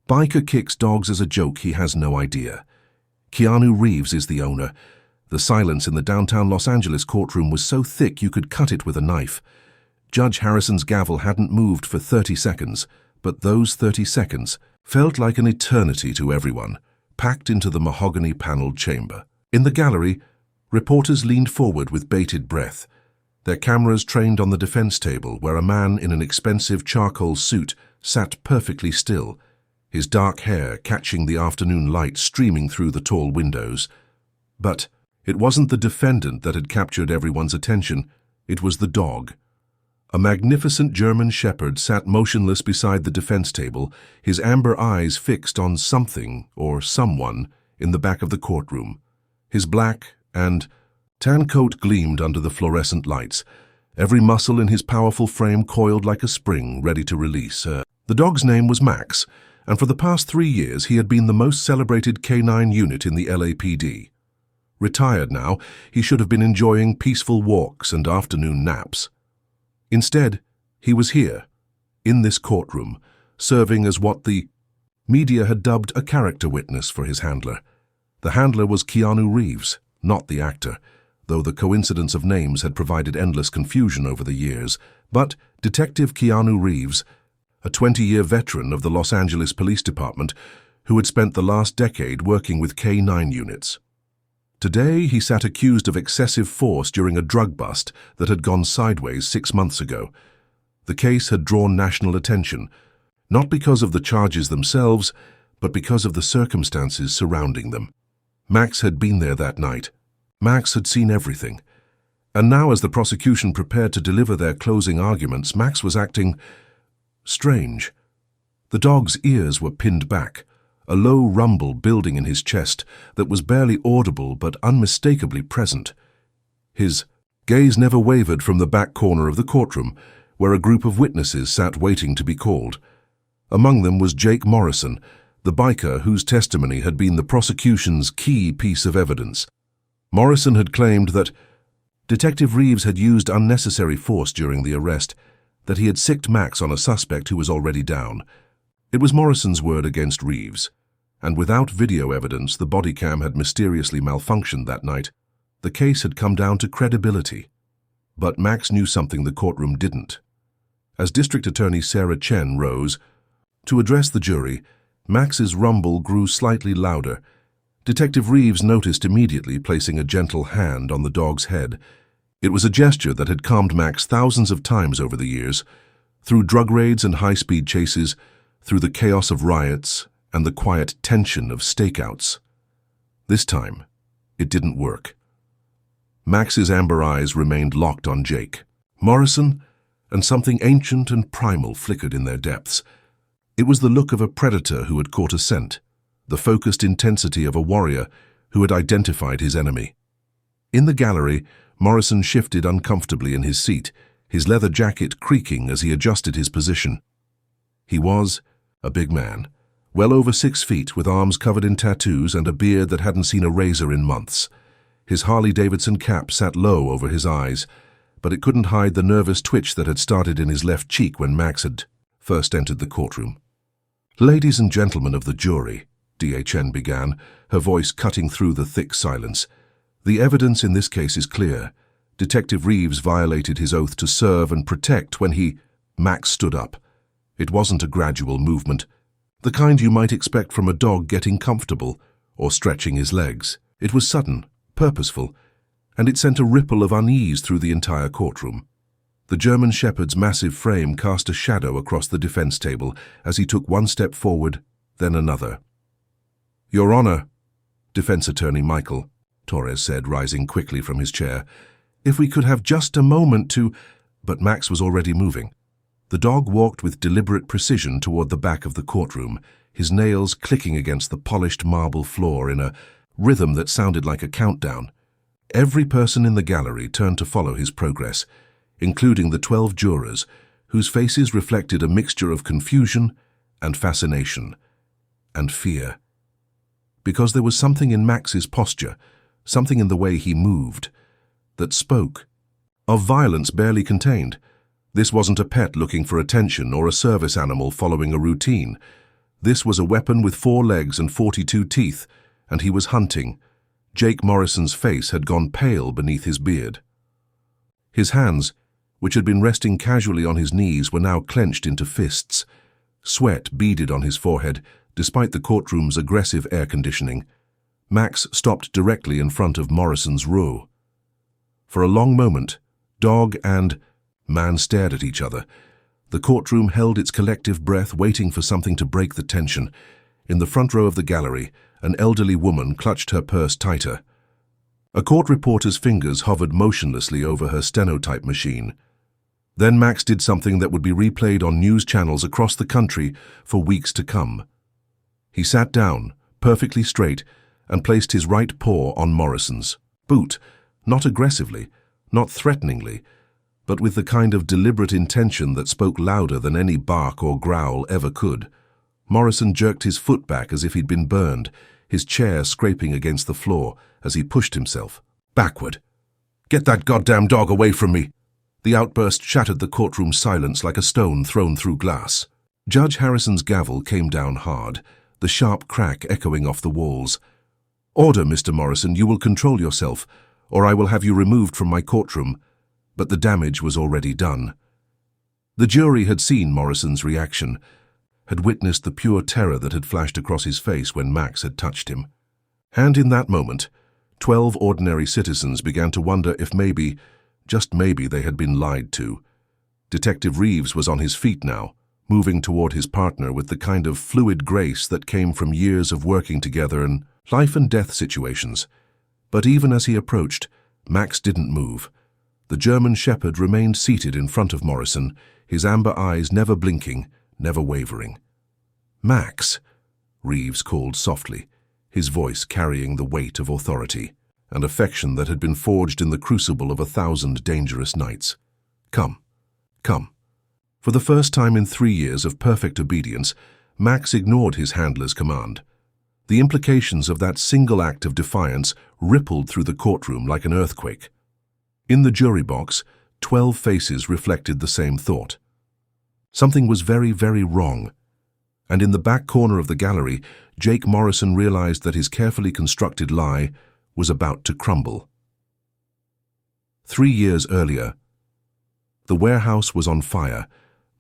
Biker kicks dogs as a joke, he has no idea. Keanu Reeves is the owner. The silence in the downtown Los Angeles courtroom was so thick you could cut it with a knife. Judge Harrison's gavel hadn't moved for 30 seconds, but those 30 seconds felt like an eternity to everyone, packed into the mahogany-paneled chamber. In the gallery, reporters leaned forward with bated breath, their cameras trained on the defense table where a man in an expensive charcoal suit sat perfectly still, his dark hair catching the afternoon light streaming through the tall windows. But it wasn't the defendant that had captured everyone's attention, it was the dog. A magnificent German shepherd sat motionless beside the defense table, his amber eyes fixed on something or someone in the back of the courtroom. His black and tan coat gleamed under the fluorescent lights, every muscle in his powerful frame coiled like a spring ready to release. The dog's name was Max, and for the past 3 years he had been the most celebrated canine unit in the LAPD. Retired now, he should have been enjoying peaceful walks and afternoon naps. Instead, he was here, in this courtroom, serving as what the media had dubbed a character witness for his handler. The handler was Keanu Reeves, not the actor, though the coincidence of names had provided endless confusion over the years. But Detective Keanu Reeves, a 20-year veteran of the Los Angeles Police Department who had spent the last decade working with K-9 units. Today, he sat accused of excessive force during a drug bust that had gone sideways 6 months ago. The case had drawn national attention, not because of the charges themselves, but because of the circumstances surrounding them. Max had been there that night. Max had seen everything. And now, as the prosecution prepared to deliver their closing arguments, Max was acting strange. The dog's ears were pinned back, a low rumble building in his chest that was barely audible but unmistakably present. His gaze never wavered from the back corner of the courtroom, where a group of witnesses sat waiting to be called. Among them was Jake Morrison, the biker whose testimony had been the prosecution's key piece of evidence. Morrison had claimed that Detective Reeves had used unnecessary force during the arrest, that he had sicked Max on a suspect who was already down. It was Morrison's word against Reeves, and without video evidence, the body cam had mysteriously malfunctioned that night. The case had come down to credibility. But Max knew something the courtroom didn't. As District Attorney Sarah Chen rose to address the jury, Max's rumble grew slightly louder. Detective Reeves noticed immediately, placing a gentle hand on the dog's head. It was a gesture that had calmed Max thousands of times over the years, through drug raids and high-speed chases, through the chaos of riots and the quiet tension of stakeouts. This time, it didn't work. Max's amber eyes remained locked on Jake. Morrison, and something ancient and primal flickered in their depths. It was the look of a predator who had caught a scent, the focused intensity of a warrior who had identified his enemy. In the gallery, Morrison shifted uncomfortably in his seat, his leather jacket creaking as he adjusted his position. He was a big man, well over 6 feet, with arms covered in tattoos and a beard that hadn't seen a razor in months. His Harley-Davidson cap sat low over his eyes, but it couldn't hide the nervous twitch that had started in his left cheek when Max had first entered the courtroom. "Ladies and gentlemen of the jury," DHN began, her voice cutting through the thick silence. "The evidence in this case is clear. Detective Reeves violated his oath to serve and protect when he—" Max stood up. It wasn't a gradual movement, the kind you might expect from a dog getting comfortable or stretching his legs. It was sudden, purposeful, and it sent a ripple of unease through the entire courtroom. The German shepherd's massive frame cast a shadow across the defense table as he took one step forward, then another. "Your Honor," Defense Attorney Michael Torres said, rising quickly from his chair, "if we could have just a moment to—" But Max was already moving. The dog walked with deliberate precision toward the back of the courtroom, his nails clicking against the polished marble floor in a rhythm that sounded like a countdown. Every person in the gallery turned to follow his progress, including the 12 jurors, whose faces reflected a mixture of confusion and fascination and fear. Because there was something in Max's posture, something in the way he moved, that spoke of violence barely contained. This wasn't a pet looking for attention or a service animal following a routine. This was a weapon with 4 legs and 42 teeth, and he was hunting. Jake Morrison's face had gone pale beneath his beard. His hands, which had been resting casually on his knees, were now clenched into fists. Sweat beaded on his forehead, despite the courtroom's aggressive air conditioning. Max stopped directly in front of Morrison's row. For a long moment, dog and man stared at each other. The courtroom held its collective breath, waiting for something to break the tension. In the front row of the gallery, an elderly woman clutched her purse tighter. A court reporter's fingers hovered motionlessly over her stenotype machine. Then Max did something that would be replayed on news channels across the country for weeks to come. He sat down, perfectly straight, and placed his right paw on Morrison's boot, not aggressively, not threateningly, but with the kind of deliberate intention that spoke louder than any bark or growl ever could. Morrison jerked his foot back as if he'd been burned, his chair scraping against the floor as he pushed himself backward. "Get that goddamn dog away from me!" The outburst shattered the courtroom silence like a stone thrown through glass. Judge Harrison's gavel came down hard, the sharp crack echoing off the walls. "Order, Mr. Morrison, you will control yourself, or I will have you removed from my courtroom." But the damage was already done. The jury had seen Morrison's reaction, had witnessed the pure terror that had flashed across his face when Max had touched him. And in that moment, 12 ordinary citizens began to wonder if maybe, just maybe, they had been lied to. Detective Reeves was on his feet now, moving toward his partner with the kind of fluid grace that came from years of working together in life-and-death situations. But even as he approached, Max didn't move. The German shepherd remained seated in front of Morrison, his amber eyes never blinking, never wavering. "Max," Reeves called softly, his voice carrying the weight of authority and affection that had been forged in the crucible of 1,000 dangerous nights. "Come, come." For the first time in 3 years of perfect obedience, Max ignored his handler's command. The implications of that single act of defiance rippled through the courtroom like an earthquake. In the jury box, 12 faces reflected the same thought. Something was very, very wrong. And in the back corner of the gallery, Jake Morrison realized that his carefully constructed lie was about to crumble. 3 years earlier, the warehouse was on fire,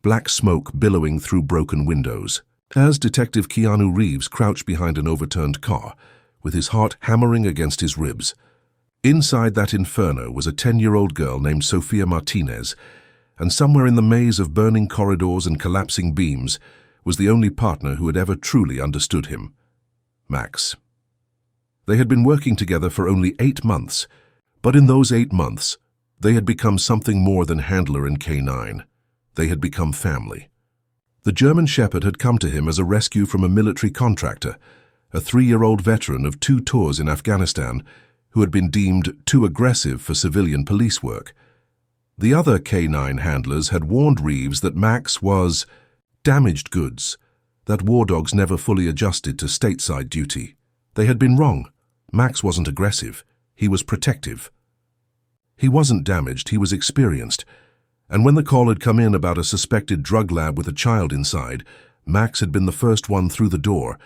black smoke billowing through broken windows, as Detective Keanu Reeves crouched behind an overturned car, with his heart hammering against his ribs. Inside that inferno was a 10-year-old girl named Sofia Martinez, and somewhere in the maze of burning corridors and collapsing beams was the only partner who had ever truly understood him: Max. They had been working together for only 8 months, but in those 8 months, they had become something more than handler and canine. They had become family. The German shepherd had come to him as a rescue from a military contractor, a 3-year-old veteran of 2 tours in Afghanistan who had been deemed too aggressive for civilian police work. The other canine handlers had warned Reeves that Max was damaged goods, that war dogs never fully adjusted to stateside duty. They had been wrong. Max wasn't aggressive. He was protective. He wasn't damaged, he was experienced. And when the call had come in about a suspected drug lab with a child inside, Max had been the first one through the door.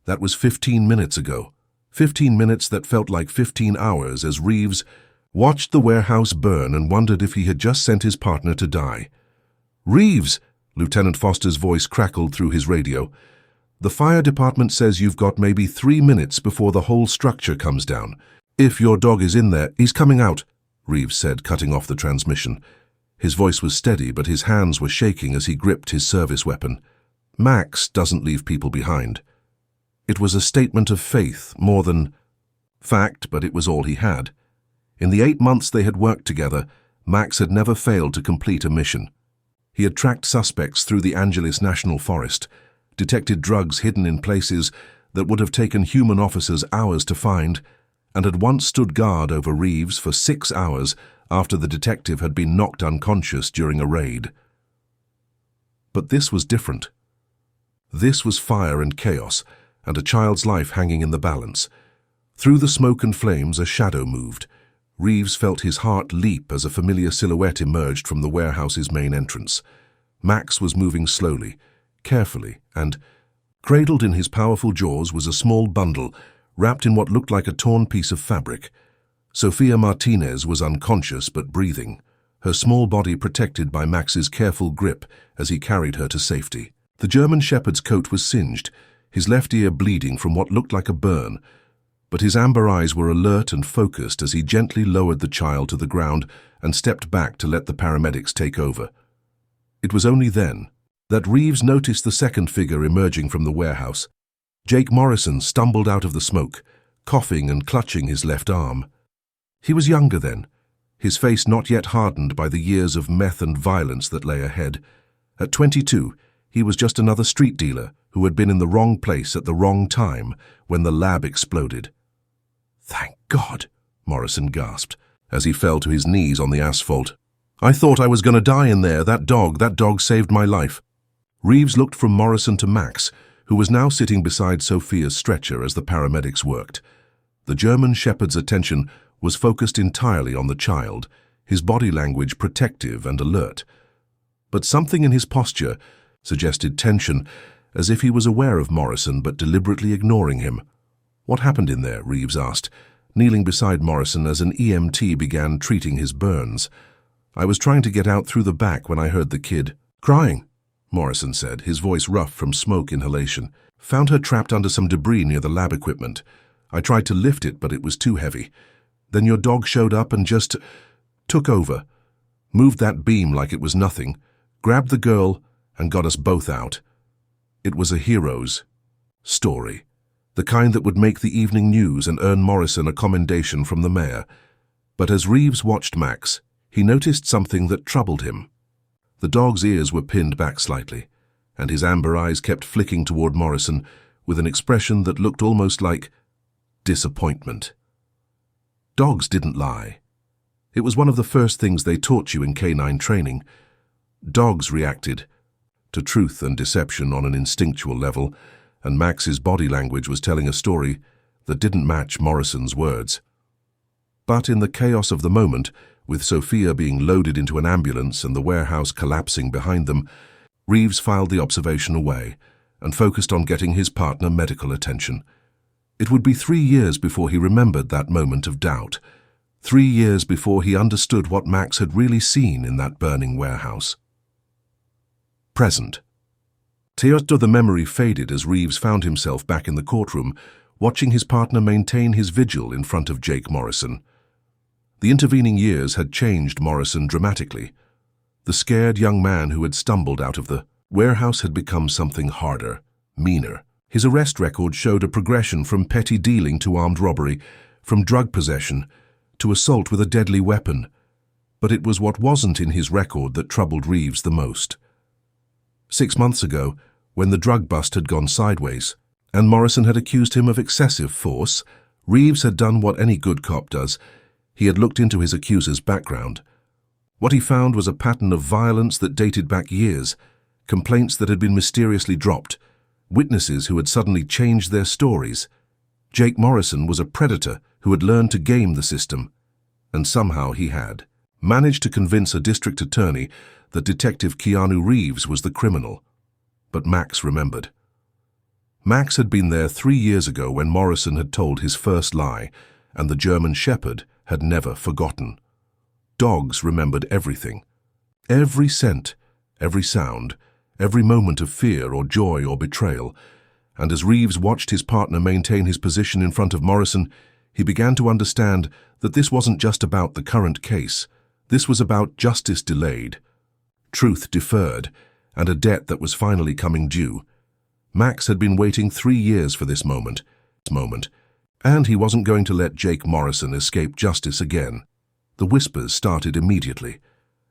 That was 15 minutes ago. 15 minutes that felt like 15 hours as Reeves watched the warehouse burn and wondered if he had just sent his partner to die. "Reeves!" Lieutenant Foster's voice crackled through his radio. "The fire department says you've got maybe 3 minutes before the whole structure comes down. If your dog is in there, he's coming out," Reeves said, cutting off the transmission. His voice was steady, but his hands were shaking as he gripped his service weapon. Max doesn't leave people behind. It was a statement of faith, more than fact, but it was all he had. In the 8 months they had worked together, Max had never failed to complete a mission. He had tracked suspects through the Angeles National Forest, detected drugs hidden in places that would have taken human officers hours to find, and had once stood guard over Reeves for 6 hours after the detective had been knocked unconscious during a raid. But this was different. This was fire and chaos, and a child's life hanging in the balance. Through the smoke and flames, a shadow moved. Reeves felt his heart leap as a familiar silhouette emerged from the warehouse's main entrance. Max was moving slowly, carefully, and Cradled in his powerful jaws was a small bundle, wrapped in what looked like a torn piece of fabric. Sofia Martinez was unconscious but breathing, her small body protected by Max's careful grip as he carried her to safety. The German Shepherd's coat was singed, his left ear bleeding from what looked like a burn, but his amber eyes were alert and focused as he gently lowered the child to the ground and stepped back to let the paramedics take over. It was only then that Reeves noticed the second figure emerging from the warehouse. Jake Morrison stumbled out of the smoke, coughing and clutching his left arm. He was younger then, his face not yet hardened by the years of meth and violence that lay ahead. At 22, he was just another street dealer who had been in the wrong place at the wrong time when the lab exploded. "Thank God," Morrison gasped as he fell to his knees on the asphalt. "I thought I was going to die in there. That dog saved my life." Reeves looked from Morrison to Max, who was now sitting beside Sophia's stretcher as the paramedics worked. The German Shepherd's attention was focused entirely on the child, his body language protective and alert. But something in his posture suggested tension, as if he was aware of Morrison but deliberately ignoring him. "What happened in there?" Reeves asked, kneeling beside Morrison as an EMT began treating his burns. "I was trying to get out through the back when I heard the kid crying," Morrison said, his voice rough from smoke inhalation. "Found her trapped under some debris near the lab equipment. I tried to lift it, but it was too heavy. Then your dog showed up and just took over, moved that beam like it was nothing, grabbed the girl, and got us both out. It was a hero's story, the kind that would make the evening news and earn Morrison a commendation from the mayor. But as Reeves watched Max, he noticed something that troubled him. The dog's ears were pinned back slightly, and his amber eyes kept flicking toward Morrison with an expression that looked almost like disappointment. Dogs didn't lie. It was one of the first things they taught you in canine training. Dogs reacted to truth and deception on an instinctual level, and Max's body language was telling a story that didn't match Morrison's words. But in the chaos of the moment, with Sophia being loaded into an ambulance and the warehouse collapsing behind them, Reeves filed the observation away and focused on getting his partner medical attention. It would be 3 years before he remembered that moment of doubt, 3 years before he understood what Max had really seen in that burning warehouse. Present. Tears of the memory faded as Reeves found himself back in the courtroom, watching his partner maintain his vigil in front of Jake Morrison. The intervening years had changed Morrison dramatically. The scared young man who had stumbled out of the warehouse had become something harder, meaner. His arrest record showed a progression from petty dealing to armed robbery, from drug possession to assault with a deadly weapon. But it was what wasn't in his record that troubled Reeves the most. 6 months ago, when the drug bust had gone sideways, and Morrison had accused him of excessive force, Reeves had done what any good cop does. He had looked into his accuser's background. What he found was a pattern of violence that dated back years, complaints that had been mysteriously dropped, witnesses who had suddenly changed their stories. Jake Morrison was a predator who had learned to game the system, and somehow he had managed to convince a district attorney that Detective Keanu Reeves was the criminal. But Max remembered. Max had been there 3 years ago when Morrison had told his first lie, and the German Shepherd had never forgotten. Dogs remembered everything. Every scent, every sound, every moment of fear or joy or betrayal, and as Reeves watched his partner maintain his position in front of Morrison, he began to understand that this wasn't just about the current case. This was about justice delayed, truth deferred, and a debt that was finally coming due. Max had been waiting 3 years for this moment, and he wasn't going to let Jake Morrison escape justice again. The whispers started immediately.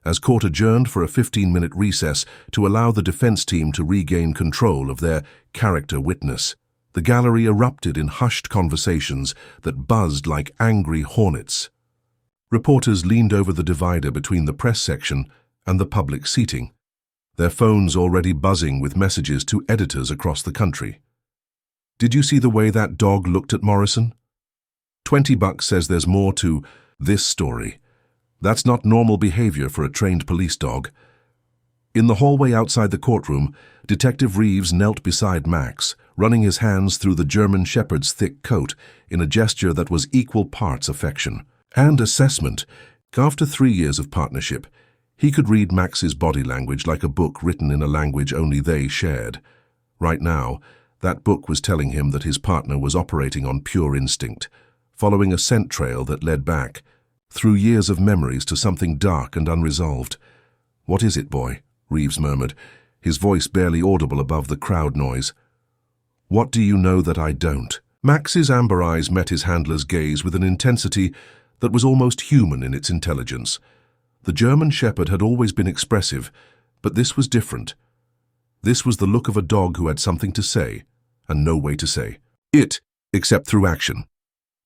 As court adjourned for a 15-minute recess to allow the defense team to regain control of their character witness, the gallery erupted in hushed conversations that buzzed like angry hornets. Reporters leaned over the divider between the press section and the public seating, their phones already buzzing with messages to editors across the country. "Did you see the way that dog looked at Morrison? $20 says there's more to this story. That's not normal behavior for a trained police dog." In the hallway outside the courtroom, Detective Reeves knelt beside Max, running his hands through the German Shepherd's thick coat in a gesture that was equal parts affection and assessment. After 3 years of partnership, he could read Max's body language like a book written in a language only they shared. Right now, that book was telling him that his partner was operating on pure instinct, following a scent trail that led back, through years of memories, to something dark and unresolved. "What is it, boy?" Reeves murmured, his voice barely audible above the crowd noise. "What do you know that I don't?" Max's amber eyes met his handler's gaze with an intensity that was almost human in its intelligence. The German Shepherd had always been expressive, but this was different. This was the look of a dog who had something to say, and no way to say it, except through action.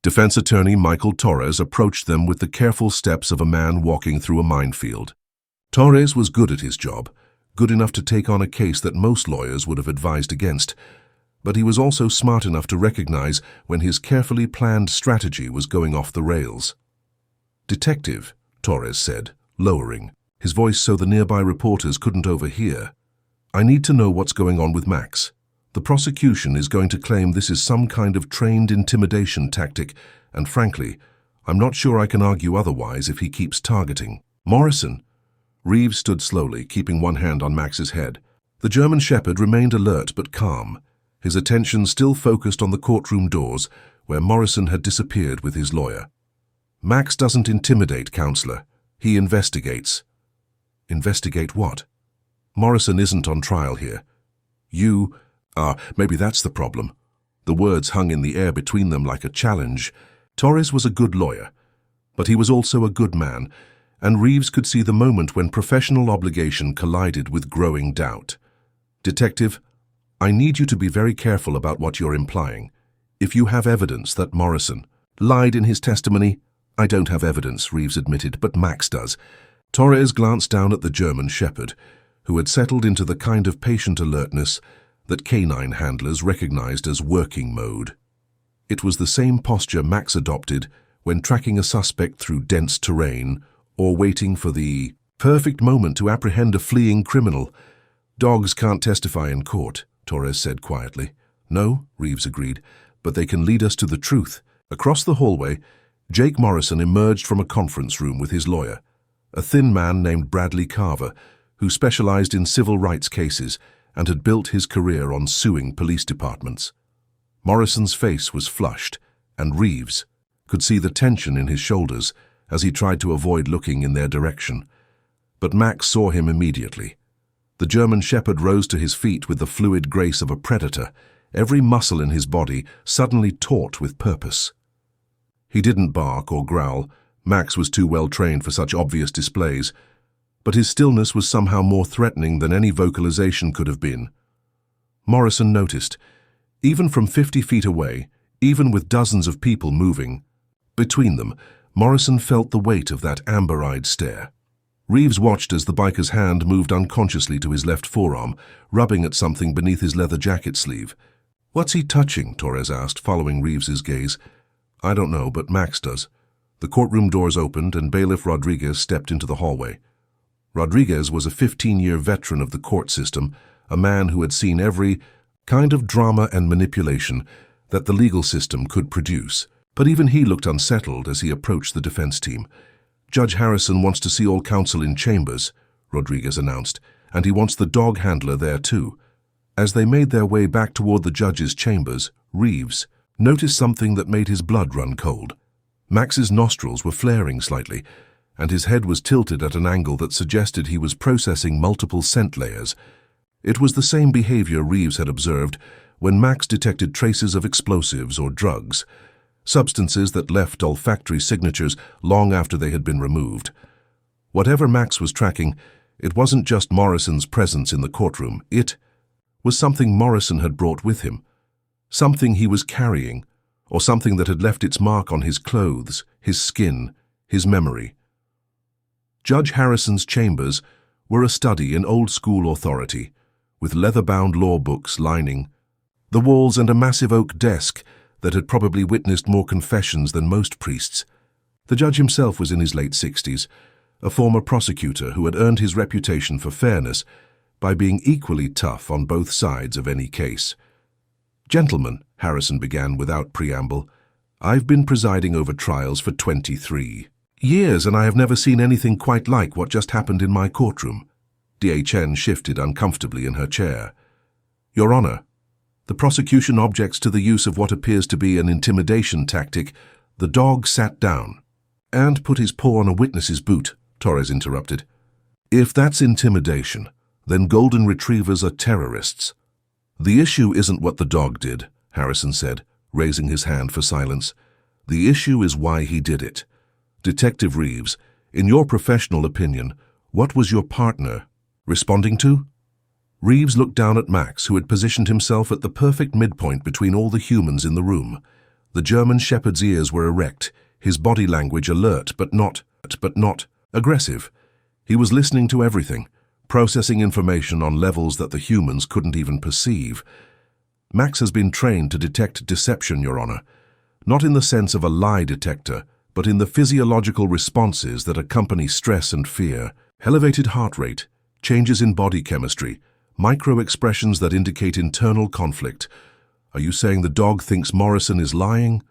Defense attorney Michael Torres approached them with the careful steps of a man walking through a minefield. Torres was good at his job, good enough to take on a case that most lawyers would have advised against, but he was also smart enough to recognize when his carefully planned strategy was going off the rails. "Detective," Torres said, lowering his voice so the nearby reporters couldn't overhear, "I need to know what's going on with Max. The prosecution is going to claim this is some kind of trained intimidation tactic, and frankly, I'm not sure I can argue otherwise if he keeps targeting Morrison." Reeves stood slowly, keeping one hand on Max's head. The German Shepherd remained alert but calm, his attention still focused on the courtroom doors, where Morrison had disappeared with his lawyer. "Max doesn't intimidate, Counselor. He investigates." "Investigate what?" "Morrison isn't on trial here. Maybe that's the problem." The words hung in the air between them like a challenge. Torres was a good lawyer, but he was also a good man, and Reeves could see the moment when professional obligation collided with growing doubt. "Detective, I need you to be very careful about what you're implying. If you have evidence that Morrison lied in his testimony—" "I don't have evidence," Reeves admitted, "but Max does." Torres glanced down at the German Shepherd, who had settled into the kind of patient alertness that canine handlers recognized as working mode. It was the same posture Max adopted when tracking a suspect through dense terrain or waiting for the perfect moment to apprehend a fleeing criminal. "Dogs can't testify in court," Torres said quietly. "No," Reeves agreed, "but they can lead us to the truth." Across the hallway, Jake Morrison emerged from a conference room with his lawyer, a thin man named Bradley Carver, who specialized in civil rights cases and had built his career on suing police departments. Morrison's face was flushed, and Reeves could see the tension in his shoulders as he tried to avoid looking in their direction. But Max saw him immediately. The German Shepherd rose to his feet with the fluid grace of a predator, every muscle in his body suddenly taut with purpose. He didn't bark or growl. Max was too well trained for such obvious displays, but his stillness was somehow more threatening than any vocalization could have been. Morrison noticed, even from 50 feet away, even with dozens of people moving between them, Morrison felt the weight of that amber-eyed stare. Reeves watched as the biker's hand moved unconsciously to his left forearm, rubbing at something beneath his leather jacket sleeve. "What's he touching?" Torres asked, following Reeves's gaze. "I don't know, but Max does." The courtroom doors opened and Bailiff Rodriguez stepped into the hallway. Rodriguez was a 15-year veteran of the court system, a man who had seen every kind of drama and manipulation that the legal system could produce. But even he looked unsettled as he approached the defense team. "Judge Harrison wants to see all counsel in chambers," Rodriguez announced, "and he wants the dog handler there too." As they made their way back toward the judge's chambers, Reeves noticed something that made his blood run cold. Max's nostrils were flaring slightly, and his head was tilted at an angle that suggested he was processing multiple scent layers. It was the same behavior Reeves had observed when Max detected traces of explosives or drugs, substances that left olfactory signatures long after they had been removed. Whatever Max was tracking, it wasn't just Morrison's presence in the courtroom. It was something Morrison had brought with him, something he was carrying, or something that had left its mark on his clothes, his skin, his memory. Judge Harrison's chambers were a study in old-school authority, with leather-bound law books lining the walls and a massive oak desk that had probably witnessed more confessions than most priests. The judge himself was in his late 60s, a former prosecutor who had earned his reputation for fairness by being equally tough on both sides of any case. "Gentlemen," Harrison began without preamble, "I've been presiding over trials for 23 years, and I have never seen anything quite like what just happened in my courtroom." DHN shifted uncomfortably in her chair. "Your Honor, the prosecution objects to the use of what appears to be an intimidation tactic." The dog sat down and put his paw on a witness's boot, Torres interrupted. "If that's intimidation, then golden retrievers are terrorists." "The issue isn't what the dog did," Harrison said, raising his hand for silence. "The issue is why he did it. Detective Reeves, in your professional opinion, what was your partner responding to?" Reeves looked down at Max, who had positioned himself at the perfect midpoint between all the humans in the room. The German shepherd's ears were erect, his body language alert but not aggressive. He was listening to everything, processing information on levels that the humans couldn't even perceive. "Max has been trained to detect deception, Your Honor, not in the sense of a lie detector, but in the physiological responses that accompany stress and fear, elevated heart rate, changes in body chemistry, micro-expressions that indicate internal conflict. Are you saying the dog thinks Morrison is lying?"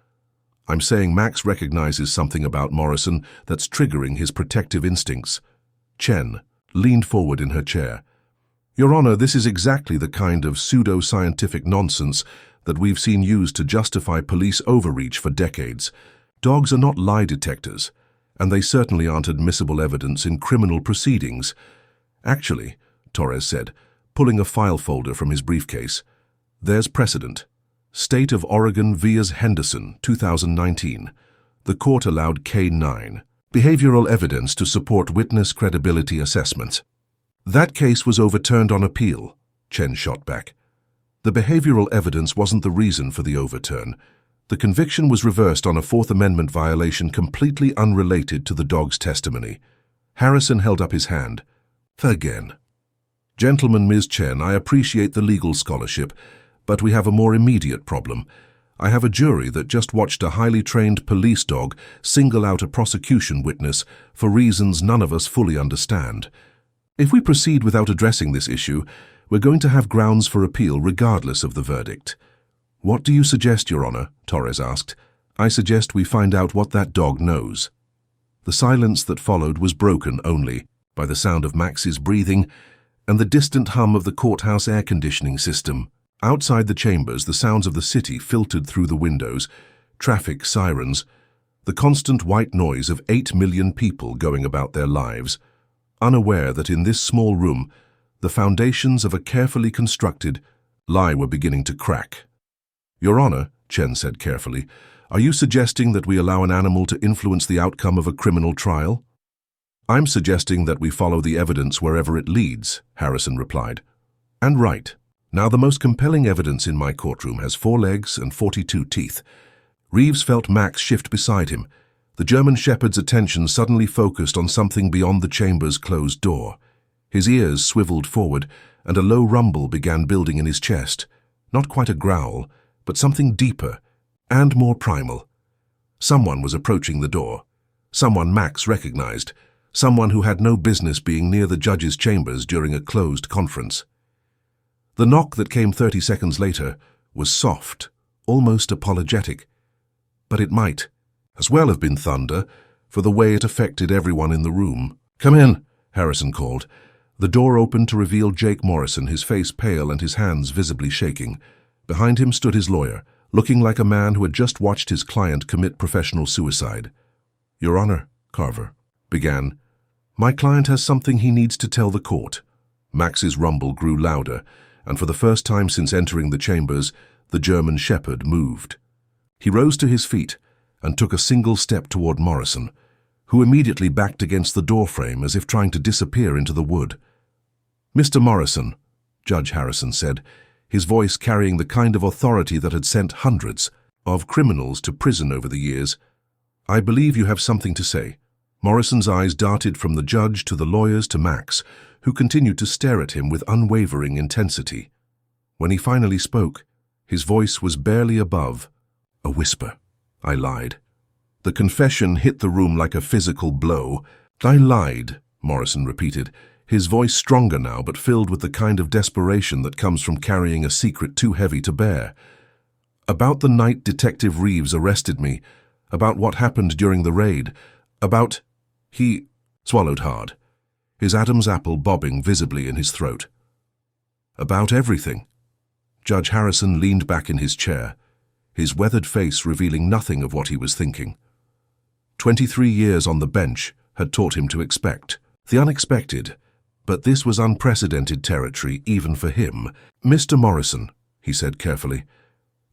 "I'm saying Max recognizes something about Morrison that's triggering his protective instincts." Chen leaned forward in her chair. "Your Honor, this is exactly the kind of pseudo-scientific nonsense that we've seen used to justify police overreach for decades. Dogs are not lie detectors, and they certainly aren't admissible evidence in criminal proceedings." "Actually," Torres said, pulling a file folder from his briefcase, "there's precedent. State of Oregon v. Henderson, 2019. The court allowed K9, behavioral evidence to support witness credibility assessments." "That case was overturned on appeal," Chen shot back. "The behavioral evidence wasn't the reason for the overturn. The conviction was reversed on a Fourth Amendment violation completely unrelated to the dog's testimony." Harrison held up his hand. "Again. Gentlemen, Ms. Chen, I appreciate the legal scholarship, but we have a more immediate problem. I have a jury that just watched a highly trained police dog single out a prosecution witness for reasons none of us fully understand. If we proceed without addressing this issue, we're going to have grounds for appeal regardless of the verdict." "What do you suggest, Your Honor?" Torres asked. "I suggest we find out what that dog knows." The silence that followed was broken only by the sound of Max's breathing and the distant hum of the courthouse air conditioning system. Outside the chambers, the sounds of the city filtered through the windows, traffic sirens, the constant white noise of 8 million people going about their lives, unaware that in this small room, the foundations of a carefully constructed lie were beginning to crack. "Your Honor," Chen said carefully, "are you suggesting that we allow an animal to influence the outcome of a criminal trial?" "I'm suggesting that we follow the evidence wherever it leads," Harrison replied. "And right. Now the most compelling evidence in my courtroom has 4 legs and 42 teeth." Reeves felt Max shift beside him. The German shepherd's attention suddenly focused on something beyond the chamber's closed door. His ears swiveled forward, and a low rumble began building in his chest. Not quite a growl, but something deeper and more primal. Someone was approaching the door. Someone Max recognized. Someone who had no business being near the judge's chambers during a closed conference. The knock that came 30 seconds later was soft, almost apologetic. But it might as well have been thunder, for the way it affected everyone in the room. "Come in," Harrison called. The door opened to reveal Jake Morrison, his face pale and his hands visibly shaking. Behind him stood his lawyer, looking like a man who had just watched his client commit professional suicide. "Your Honor," Carver began, "my client has something he needs to tell the court." Max's rumble grew louder, and for the first time since entering the chambers, the German shepherd moved. He rose to his feet and took a single step toward Morrison, who immediately backed against the doorframe as if trying to disappear into the wood. "Mr. Morrison," Judge Harrison said, his voice carrying the kind of authority that had sent hundreds of criminals to prison over the years, "I believe you have something to say." Morrison's eyes darted from the judge to the lawyers to Max, who continued to stare at him with unwavering intensity. When he finally spoke, his voice was barely above a whisper. "I lied." The confession hit the room like a physical blow. I lied, Morrison repeated, his voice stronger now but filled with the kind of desperation that comes from carrying a secret too heavy to bear. About the night Detective Reeves arrested me, about what happened during the raid, about... He swallowed hard, his Adam's apple bobbing visibly in his throat. About everything. Judge Harrison leaned back in his chair, his weathered face revealing nothing of what he was thinking. 23 years on the bench had taught him to expect the unexpected, but this was unprecedented territory even for him. Mr. Morrison, he said carefully,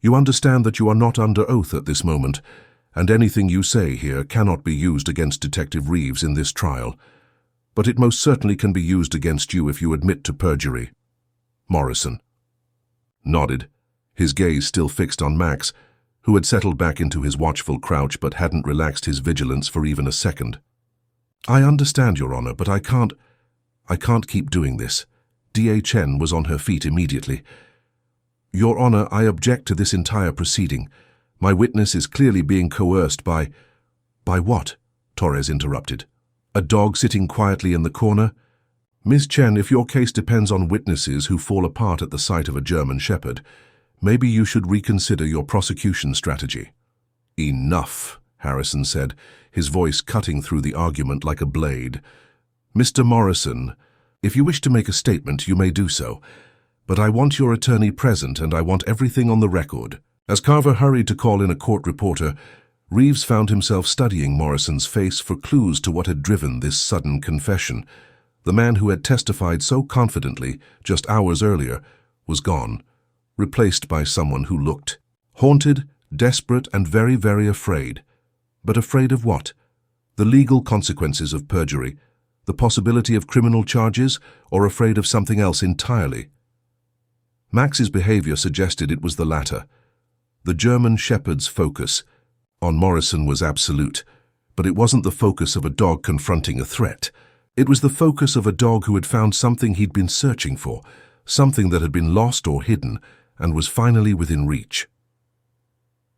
you understand that you are not under oath at this moment, and anything you say here cannot be used against Detective Reeves in this trial, but it most certainly can be used against you if you admit to perjury. Morrison nodded, his gaze still fixed on Max, who had settled back into his watchful crouch but hadn't relaxed his vigilance for even a second. I understand, Your Honor, but I can't keep doing this. D.A. Chen was on her feet immediately. Your Honor, I object to this entire proceeding. My witness is clearly being coerced by... By what? Torres interrupted. A dog sitting quietly in the corner? Ms. Chen, if your case depends on witnesses who fall apart at the sight of a German Shepherd, maybe you should reconsider your prosecution strategy. Enough, Harrison said, his voice cutting through the argument like a blade. Mr. Morrison, if you wish to make a statement, you may do so, but I want your attorney present and I want everything on the record. As Carver hurried to call in a court reporter, Reeves found himself studying Morrison's face for clues to what had driven this sudden confession. The man who had testified so confidently just hours earlier was gone, replaced by someone who looked haunted, desperate, and very, very afraid. But afraid of what? The legal consequences of perjury, the possibility of criminal charges, or afraid of something else entirely? Max's behavior suggested it was the latter. The German Shepherd's focus on Morrison was absolute, but it wasn't the focus of a dog confronting a threat. It was the focus of a dog who had found something he'd been searching for, something that had been lost or hidden, and was finally within reach.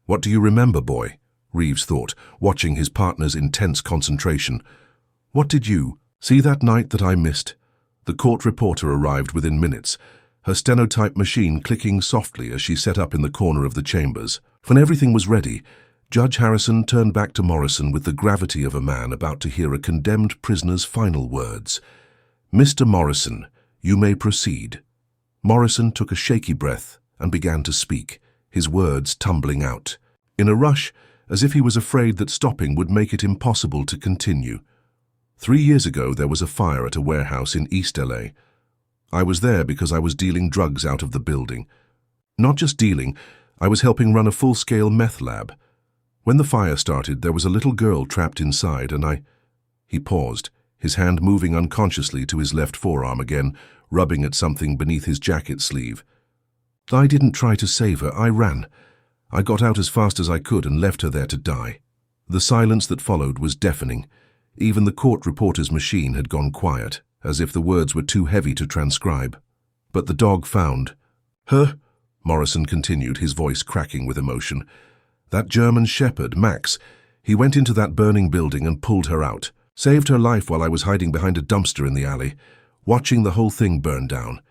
What do you remember, boy? Reeves thought, watching his partner's intense concentration. What did you see that night that I missed? The court reporter arrived within minutes, her stenotype machine clicking softly as she set up in the corner of the chambers. When everything was ready, Judge Harrison turned back to Morrison with the gravity of a man about to hear a condemned prisoner's final words. Mr. Morrison, you may proceed. Morrison took a shaky breath and began to speak, his words tumbling out, in a rush, as if he was afraid that stopping would make it impossible to continue. 3 years ago, there was a fire at a warehouse in East LA. I was there because I was dealing drugs out of the building. Not just dealing, I was helping run a full-scale meth lab. When the fire started, there was a little girl trapped inside, and He paused, his hand moving unconsciously to his left forearm again, rubbing at something beneath his jacket sleeve. I didn't try to save her, I ran. I got out as fast as I could and left her there to die. The silence that followed was deafening. Even the court reporter's machine had gone quiet, as if the words were too heavy to transcribe. But the dog found her, Morrison continued, his voice cracking with emotion. That German Shepherd, Max, he went into that burning building and pulled her out, saved her life while I was hiding behind a dumpster in the alley, watching the whole thing burn down.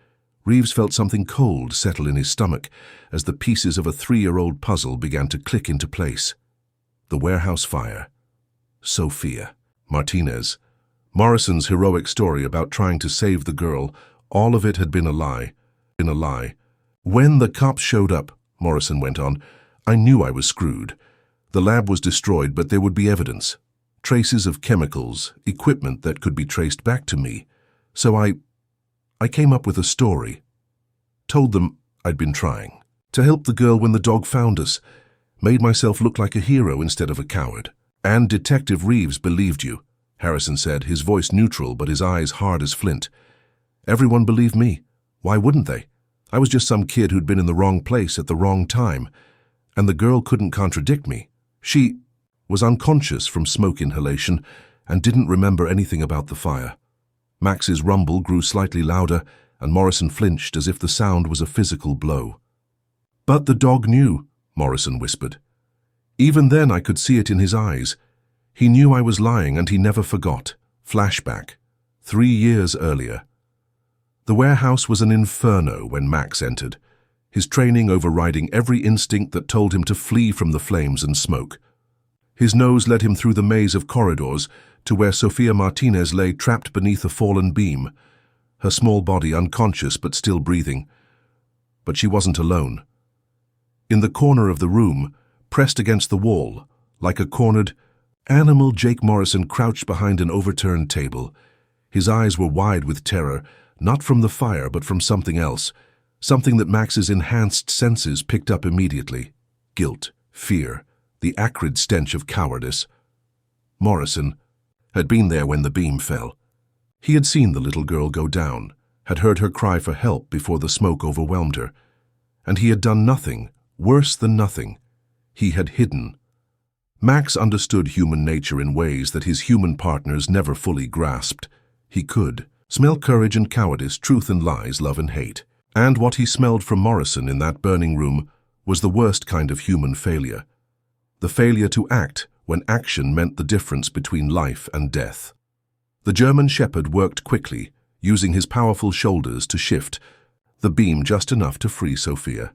Reeves felt something cold settle in his stomach as the pieces of a 3-year-old puzzle began to click into place. The warehouse fire. Sophia. Martinez. Morrison's heroic story about trying to save the girl, all of it had been a lie. When the cops showed up, Morrison went on, I knew I was screwed. The lab was destroyed, but there would be evidence. Traces of chemicals, equipment that could be traced back to me. So I came up with a story. Told them I'd been trying to help the girl when the dog found us. Made myself look like a hero instead of a coward. And Detective Reeves believed you, Harrison said, his voice neutral but his eyes hard as flint. Everyone believed me. Why wouldn't they? I was just some kid who'd been in the wrong place at the wrong time. And the girl couldn't contradict me. She was unconscious from smoke inhalation and didn't remember anything about the fire. Max's rumble grew slightly louder, and Morrison flinched as if the sound was a physical blow. But the dog knew, Morrison whispered. Even then I could see it in his eyes. He knew I was lying and he never forgot. Flashback. 3 years earlier. The warehouse was an inferno when Max entered, his training overriding every instinct that told him to flee from the flames and smoke. His nose led him through the maze of corridors to where Sofia Martinez lay trapped beneath a fallen beam, her small body unconscious but still breathing. But she wasn't alone. In the corner of the room, pressed against the wall, like a cornered animal, Jake Morrison crouched behind an overturned table. His eyes were wide with terror, not from the fire but from something else, something that Max's enhanced senses picked up immediately. Guilt, fear, the acrid stench of cowardice. Morrison had been there when the beam fell. He had seen the little girl go down, had heard her cry for help before the smoke overwhelmed her. And he had done nothing, worse than nothing. He had hidden. Max understood human nature in ways that his human partners never fully grasped. He could smell courage and cowardice, truth and lies, love and hate. And what he smelled from Morrison in that burning room was the worst kind of human failure. The failure to act when action meant the difference between life and death. The German shepherd worked quickly, using his powerful shoulders to shift the beam just enough to free Sofia.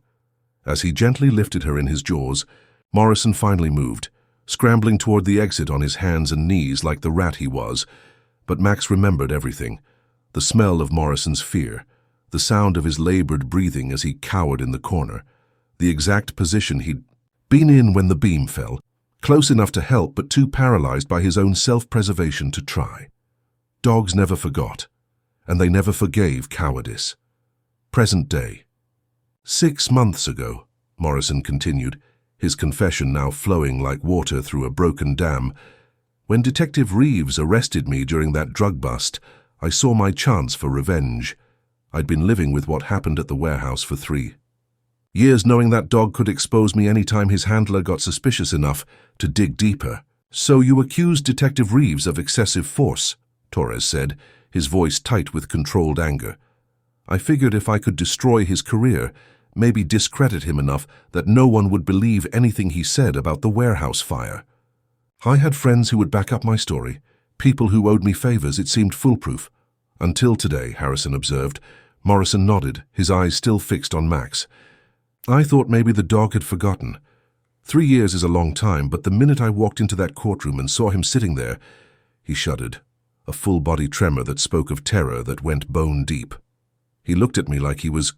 As he gently lifted her in his jaws, Morrison finally moved, scrambling toward the exit on his hands and knees like the rat he was. But Max remembered everything. The smell of Morrison's fear, the sound of his labored breathing as he cowered in the corner, the exact position he'd been in when the beam fell, close enough to help but too paralyzed by his own self-preservation to try. Dogs never forgot, and they never forgave cowardice. Present day. 6 months ago, Morrison continued, his confession now flowing like water through a broken dam. When Detective Reeves arrested me during that drug bust, I saw my chance for revenge. I'd been living with what happened at the warehouse for 3 years, knowing that dog could expose me any time his handler got suspicious enough to dig deeper. So you accused Detective Reeves of excessive force, Torres said, his voice tight with controlled anger. I figured if I could destroy his career, maybe discredit him enough that no one would believe anything he said about the warehouse fire. I had friends who would back up my story, people who owed me favors. It seemed foolproof. Until today, Harrison observed. Morrison nodded, his eyes still fixed on Max. I thought maybe the dog had forgotten. 3 years is a long time, but the minute I walked into that courtroom and saw him sitting there, he shuddered, a full-body tremor that spoke of terror that went bone deep. He looked at me like he was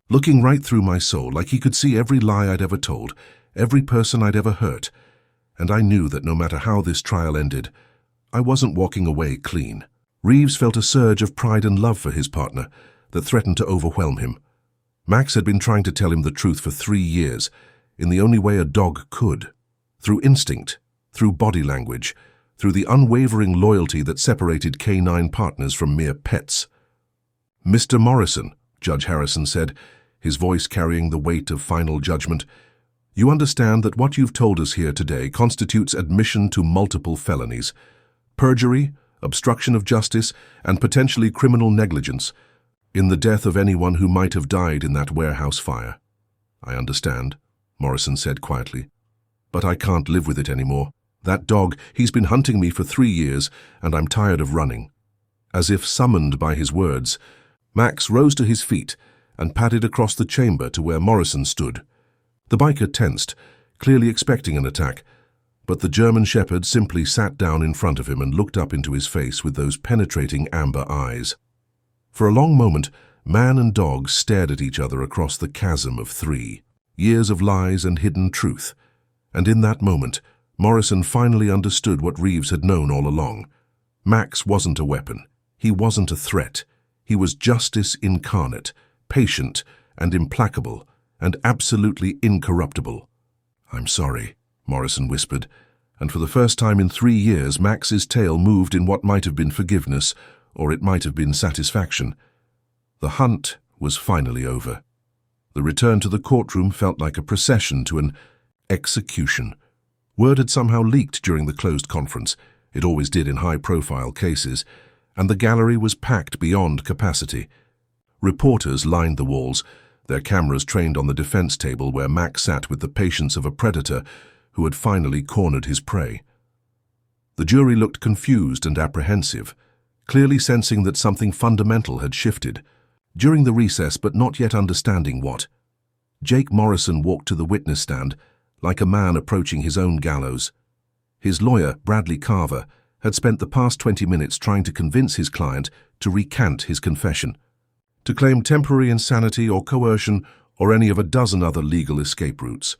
looking right through my soul, like he could see every lie I'd ever told, every person I'd ever hurt. And I knew that no matter how this trial ended, I wasn't walking away clean. Reeves felt a surge of pride and love for his partner that threatened to overwhelm him. Max had been trying to tell him the truth for 3 years, in the only way a dog could. Through instinct, through body language, through the unwavering loyalty that separated canine partners from mere pets. Mr. Morrison, Judge Harrison said, his voice carrying the weight of final judgment, you understand that what you've told us here today constitutes admission to multiple felonies: perjury, obstruction of justice, and potentially criminal negligence in the death of anyone who might have died in that warehouse fire. I understand, Morrison said quietly, but I can't live with it anymore. That dog, he's been hunting me for 3 years, and I'm tired of running. As if summoned by his words, Max rose to his feet and padded across the chamber to where Morrison stood. The biker tensed, clearly expecting an attack, but the German shepherd simply sat down in front of him and looked up into his face with those penetrating amber eyes. For a long moment, man and dog stared at each other across the chasm of 3 years of lies and hidden truth. And in that moment, Morrison finally understood what Reeves had known all along. Max wasn't a weapon. He wasn't a threat. He was justice incarnate, patient and implacable, and absolutely incorruptible. I'm sorry, Morrison whispered, and for the first time in 3 years, Max's tail moved in what might have been forgiveness, or it might have been satisfaction. The hunt was finally over. The return to the courtroom felt like a procession to an execution. Word had somehow leaked during the closed conference. It always did in high-profile cases, and the gallery was packed beyond capacity. Reporters lined the walls, their cameras trained on the defense table where Max sat with the patience of a predator who had finally cornered his prey. The jury looked confused and apprehensive, clearly sensing that something fundamental had shifted. During the recess, but not yet understanding what, Jake Morrison walked to the witness stand like a man approaching his own gallows. His lawyer, Bradley Carver, had spent the past 20 minutes trying to convince his client to recant his confession, to claim temporary insanity or coercion or any of a dozen other legal escape routes.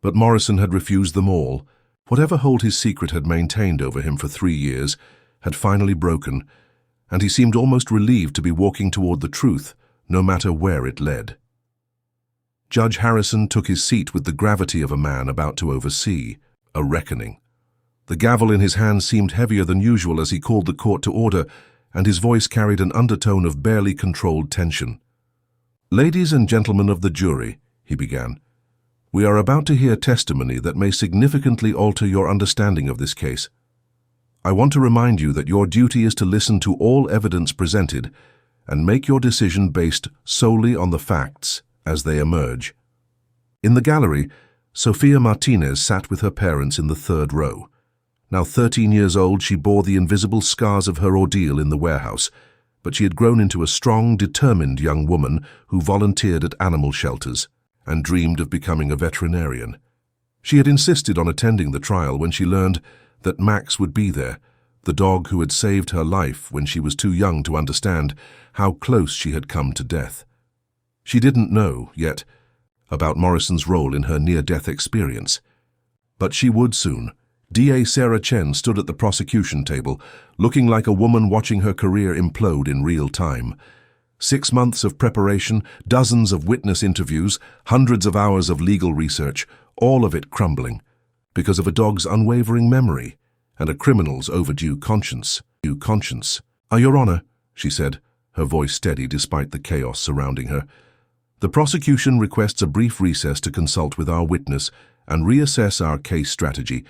But Morrison had refused them all. Whatever hold his secret had maintained over him for 3 years had finally broken, and he seemed almost relieved to be walking toward the truth, no matter where it led. Judge Harrison took his seat with the gravity of a man about to oversee a reckoning. The gavel in his hand seemed heavier than usual as he called the court to order, and his voice carried an undertone of barely controlled tension. "Ladies and gentlemen of the jury," he began, "we are about to hear testimony that may significantly alter your understanding of this case. I want to remind you that your duty is to listen to all evidence presented and make your decision based solely on the facts as they emerge." In the gallery, Sofia Martinez sat with her parents in the 3rd row. Now 13 years old, she bore the invisible scars of her ordeal in the warehouse, but she had grown into a strong, determined young woman who volunteered at animal shelters and dreamed of becoming a veterinarian. She had insisted on attending the trial when she learned that Max would be there, the dog who had saved her life when she was too young to understand how close she had come to death. She didn't know, yet, about Morrison's role in her near-death experience. But she would soon. DA Sarah Chen stood at the prosecution table, looking like a woman watching her career implode in real time. 6 months of preparation, dozens of witness interviews, hundreds of hours of legal research, all of it crumbling, because of a dog's unwavering memory and a criminal's overdue conscience. Your Honor," she said, her voice steady despite the chaos surrounding her. "The prosecution requests a brief recess to consult with our witness and reassess our case strategy."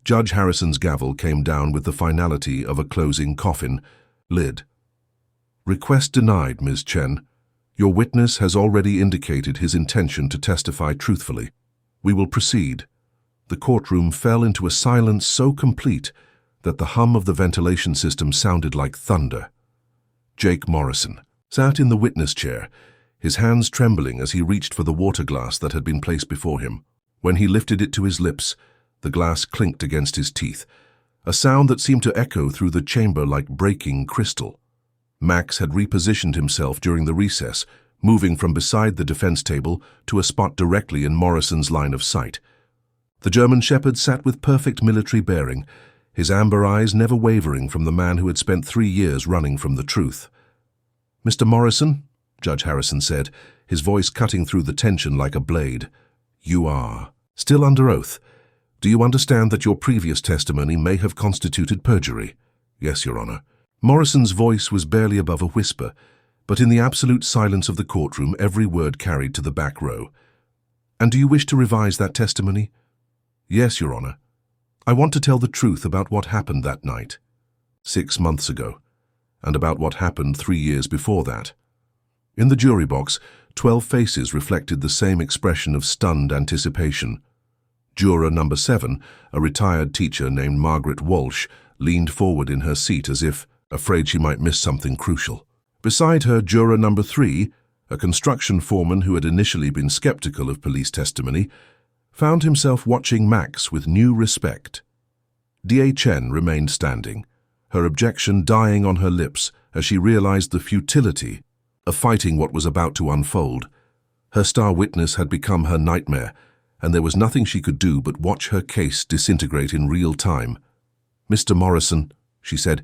Judge Harrison's gavel came down with the finality of a closing coffin lid. "Request denied, Ms. Chen. Your witness has already indicated his intention to testify truthfully. We will proceed." The courtroom fell into a silence so complete that the hum of the ventilation system sounded like thunder. Jake Morrison sat in the witness chair, his hands trembling as he reached for the water glass that had been placed before him. When he lifted it to his lips, the glass clinked against his teeth, a sound that seemed to echo through the chamber like breaking crystal. Max had repositioned himself during the recess, moving from beside the defense table to a spot directly in Morrison's line of sight. The German Shepherd sat with perfect military bearing, his amber eyes never wavering from the man who had spent 3 years running from the truth. "Mr. Morrison," Judge Harrison said, his voice cutting through the tension like a blade, "you are still under oath. Do you understand that your previous testimony may have constituted perjury?" "Yes, Your Honor." Morrison's voice was barely above a whisper, but in the absolute silence of the courtroom, every word carried to the back row. "And do you wish to revise that testimony?" "Yes, Your Honor. I want to tell the truth about what happened that night, 6 months ago, and about what happened 3 years before that." In the jury box, 12 faces reflected the same expression of stunned anticipation. Juror number 7, a retired teacher named Margaret Walsh, leaned forward in her seat as if afraid she might miss something crucial. Beside her, juror number 3, a construction foreman who had initially been skeptical of police testimony, found himself watching Max with new respect. DA Chen remained standing, her objection dying on her lips as she realized the futility of fighting what was about to unfold. Her star witness had become her nightmare, and there was nothing she could do but watch her case disintegrate in real time. "Mr. Morrison," she said,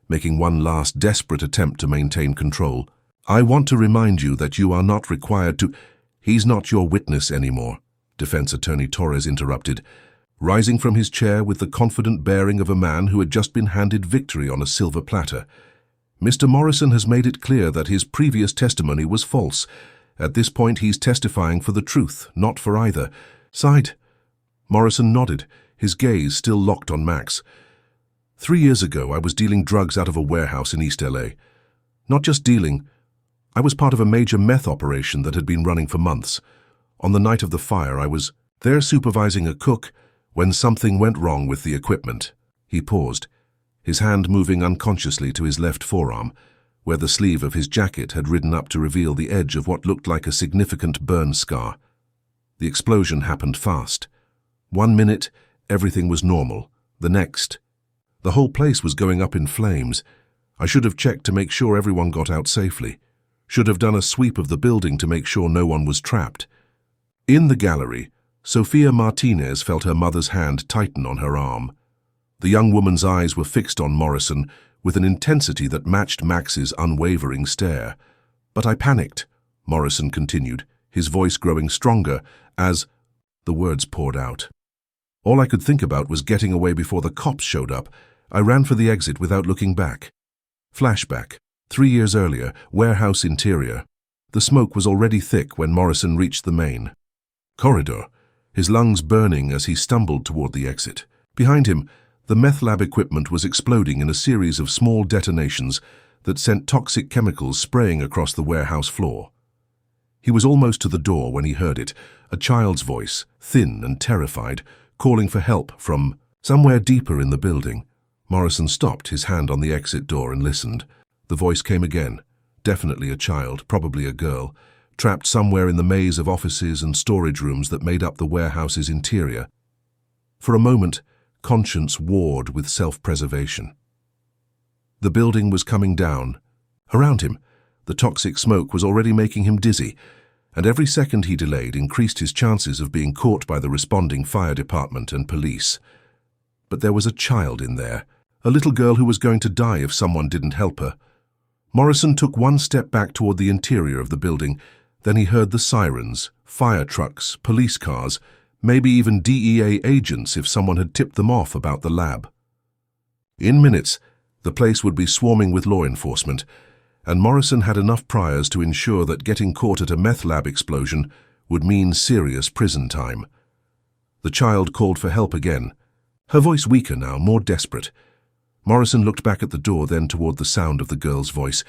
making one last desperate attempt to maintain control, "I want to remind you that you are not required to—" "He's not your witness anymore," Defense Attorney Torres interrupted, rising from his chair with the confident bearing of a man who had just been handed victory on a silver platter. "Mr. Morrison has made it clear that his previous testimony was false. At this point, he's testifying for the truth, not for either side." Morrison nodded, his gaze still locked on Max. 3 years ago, I was dealing drugs out of a warehouse in East LA. Not just dealing. I was part of a major meth operation that had been running for months. On the night of the fire, I was there supervising a cook when something went wrong with the equipment. He paused, his hand moving unconsciously to his left forearm, where the sleeve of his jacket had ridden up to reveal the edge of what looked like a significant burn scar. The explosion happened fast. 1 minute, everything was normal. The next, the whole place was going up in flames. I should have checked to make sure everyone got out safely. Should have done a sweep of the building to make sure no one was trapped. In the gallery, Sofia Martinez felt her mother's hand tighten on her arm. The young woman's eyes were fixed on Morrison with an intensity that matched Max's unwavering stare. "But I panicked," Morrison continued, his voice growing stronger as the words poured out. "All I could think about was getting away before the cops showed up. I ran for the exit without looking back." Flashback. 3 years earlier, warehouse interior. The smoke was already thick when Morrison reached the main corridor, his lungs burning as he stumbled toward the exit. Behind him, the meth lab equipment was exploding in a series of small detonations that sent toxic chemicals spraying across the warehouse floor. He was almost to the door when he heard it, a child's voice, thin and terrified, calling for help from somewhere deeper in the building. Morrison stopped, his hand on the exit door, and listened. The voice came again. Definitely a child, probably a girl, trapped somewhere in the maze of offices and storage rooms that made up the warehouse's interior. For a moment, conscience warred with self-preservation. The building was coming down. Around him, the toxic smoke was already making him dizzy, and every second he delayed increased his chances of being caught by the responding fire department and police. But there was a child in there, a little girl who was going to die if someone didn't help her. Morrison took one step back toward the interior of the building. Then he heard the sirens, fire trucks, police cars, maybe even DEA agents if someone had tipped them off about the lab. In minutes, the place would be swarming with law enforcement, and Morrison had enough priors to ensure that getting caught at a meth lab explosion would mean serious prison time. The child called for help again, her voice weaker now, more desperate. Morrison looked back at the door, then toward the sound of the girl's voice,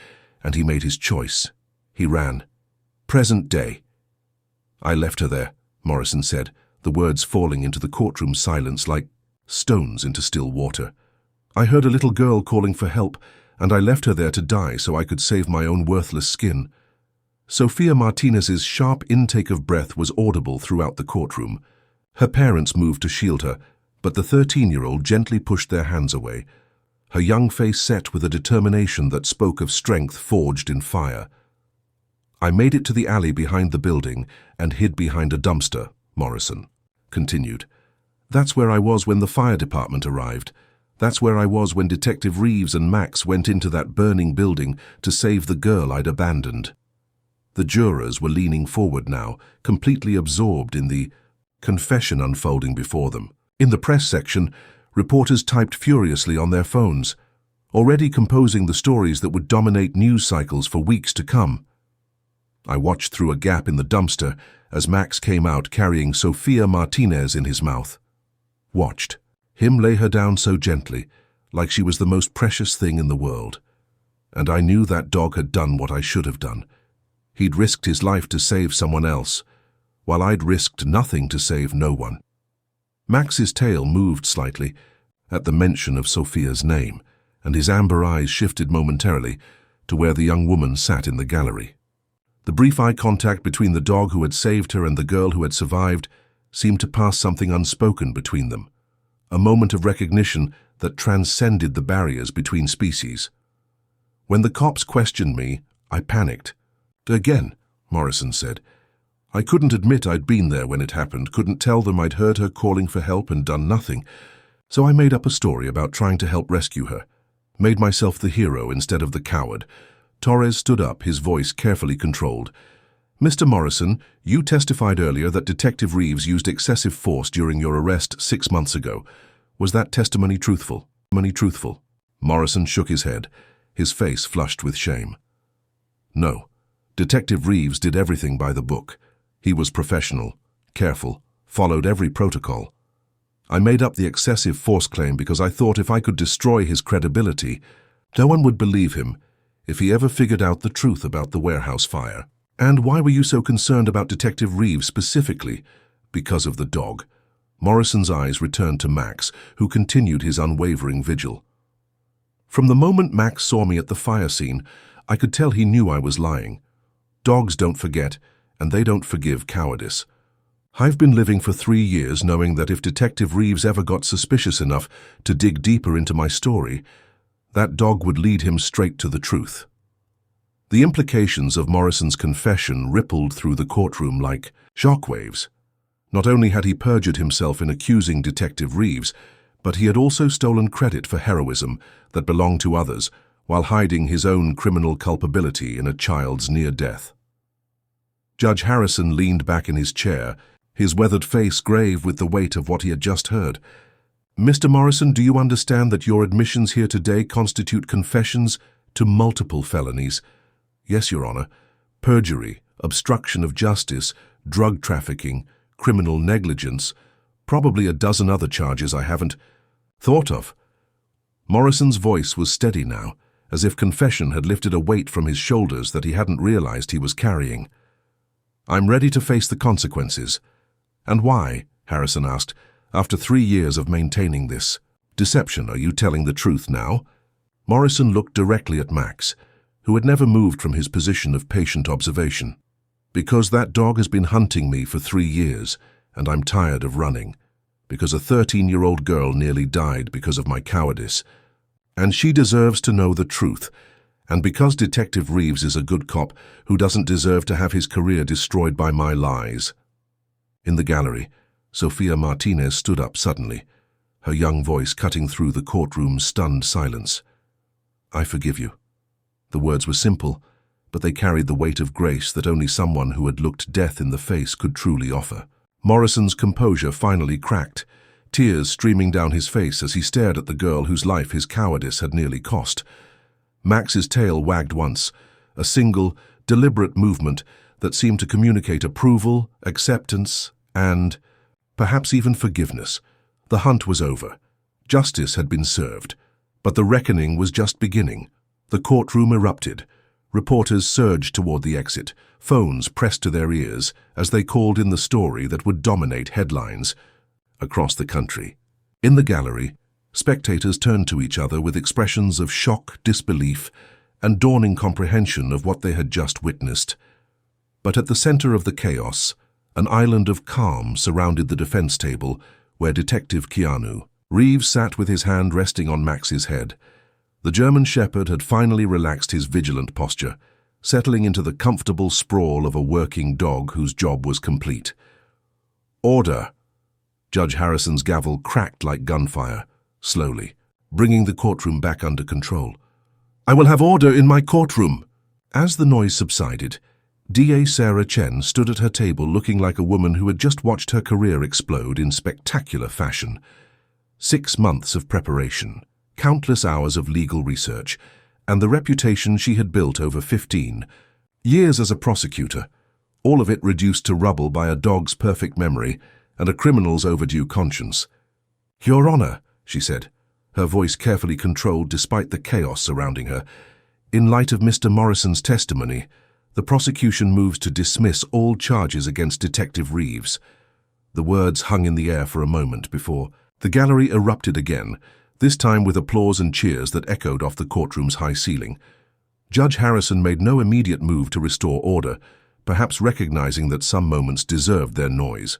and he made his choice. He ran. Present day. "I left her there," Morrison said, the words falling into the courtroom silence like stones into still water. "I heard a little girl calling for help, and I left her there to die so I could save my own worthless skin." Sofia Martinez's sharp intake of breath was audible throughout the courtroom. Her parents moved to shield her, but the 13-year-old gently pushed their hands away, her young face set with a determination that spoke of strength forged in fire. "I made it to the alley behind the building and hid behind a dumpster," Morrison continued. "That's where I was when the fire department arrived. That's where I was when Detective Reeves and Max went into that burning building to save the girl I'd abandoned." The jurors were leaning forward now, completely absorbed in the confession unfolding before them. In the press section, reporters typed furiously on their phones, already composing the stories that would dominate news cycles for weeks to come. I watched through a gap in the dumpster as Max came out carrying Sofia Martinez in his mouth. Watched him lay her down so gently, like she was the most precious thing in the world. And I knew that dog had done what I should have done. He'd risked his life to save someone else, while I'd risked nothing to save no one. Max's tail moved slightly at the mention of Sofia's name, and his amber eyes shifted momentarily to where the young woman sat in the gallery. The brief eye contact between the dog who had saved her and the girl who had survived seemed to pass something unspoken between them, a moment of recognition that transcended the barriers between species. When the cops questioned me, I panicked. "Again," Morrison said. "I couldn't admit I'd been there when it happened, couldn't tell them I'd heard her calling for help and done nothing. So I made up a story about trying to help rescue her. Made myself the hero instead of the coward." Torres stood up, his voice carefully controlled. "Mr. Morrison, you testified earlier that Detective Reeves used excessive force during your arrest 6 months ago. Was that testimony truthful?" Truthful. Morrison shook his head, his face flushed with shame. "No. Detective Reeves did everything by the book. He was professional, careful, followed every protocol. I made up the excessive force claim because I thought if I could destroy his credibility, no one would believe him if he ever figured out the truth about the warehouse fire." "And why were you so concerned about Detective Reeves specifically?" "Because of the dog." Morrison's eyes returned to Max, who continued his unwavering vigil. From the moment Max saw me at the fire scene, I could tell he knew I was lying. Dogs don't forget, and they don't forgive cowardice. I've been living for 3 years knowing that if Detective Reeves ever got suspicious enough to dig deeper into my story, that dog would lead him straight to the truth. The implications of Morrison's confession rippled through the courtroom like shockwaves. Not only had he perjured himself in accusing Detective Reeves, but he had also stolen credit for heroism that belonged to others while hiding his own criminal culpability in a child's near death. Judge Harrison leaned back in his chair, his weathered face grave with the weight of what he had just heard. "Mr. Morrison, do you understand that your admissions here today constitute confessions to multiple felonies?" "Yes, Your Honor. Perjury, obstruction of justice, drug trafficking, criminal negligence, probably a dozen other charges I haven't thought of." Morrison's voice was steady now, as if confession had lifted a weight from his shoulders that he hadn't realized he was carrying. "I'm ready to face the consequences." "And why?" Harrison asked. "After 3 years of maintaining this deception, are you telling the truth now?" Morrison looked directly at Max, who had never moved from his position of patient observation. "Because that dog has been hunting me for 3 years, and I'm tired of running. Because a 13-year-old girl nearly died because of my cowardice. And she deserves to know the truth. And because Detective Reeves is a good cop who doesn't deserve to have his career destroyed by my lies." In the gallery, Sofia Martinez stood up suddenly, her young voice cutting through the courtroom's stunned silence. "I forgive you." The words were simple, but they carried the weight of grace that only someone who had looked death in the face could truly offer. Morrison's composure finally cracked, tears streaming down his face as he stared at the girl whose life his cowardice had nearly cost. Max's tail wagged once, a single, deliberate movement that seemed to communicate approval, acceptance, and perhaps even forgiveness. The hunt was over. Justice had been served. But the reckoning was just beginning. The courtroom erupted. Reporters surged toward the exit, phones pressed to their ears as they called in the story that would dominate headlines across the country. In the gallery, spectators turned to each other with expressions of shock, disbelief, and dawning comprehension of what they had just witnessed. But at the center of the chaos, an island of calm surrounded the defense table where Detective Keanu Reeves sat with his hand resting on Max's head. The German Shepherd had finally relaxed his vigilant posture, settling into the comfortable sprawl of a working dog whose job was complete. "Order!" Judge Harrison's gavel cracked like gunfire, slowly, bringing the courtroom back under control. "I will have order in my courtroom!" As the noise subsided, DA Sarah Chen stood at her table looking like a woman who had just watched her career explode in spectacular fashion. 6 months of preparation, countless hours of legal research, and the reputation she had built over 15 years as a prosecutor, all of it reduced to rubble by a dog's perfect memory and a criminal's overdue conscience. "Your Honor," she said, her voice carefully controlled despite the chaos surrounding her, "in light of Mr. Morrison's testimony, the prosecution moves to dismiss all charges against Detective Reeves." The words hung in the air for a moment before the gallery erupted again, this time with applause and cheers that echoed off the courtroom's high ceiling. Judge Harrison made no immediate move to restore order, perhaps recognizing that some moments deserved their noise.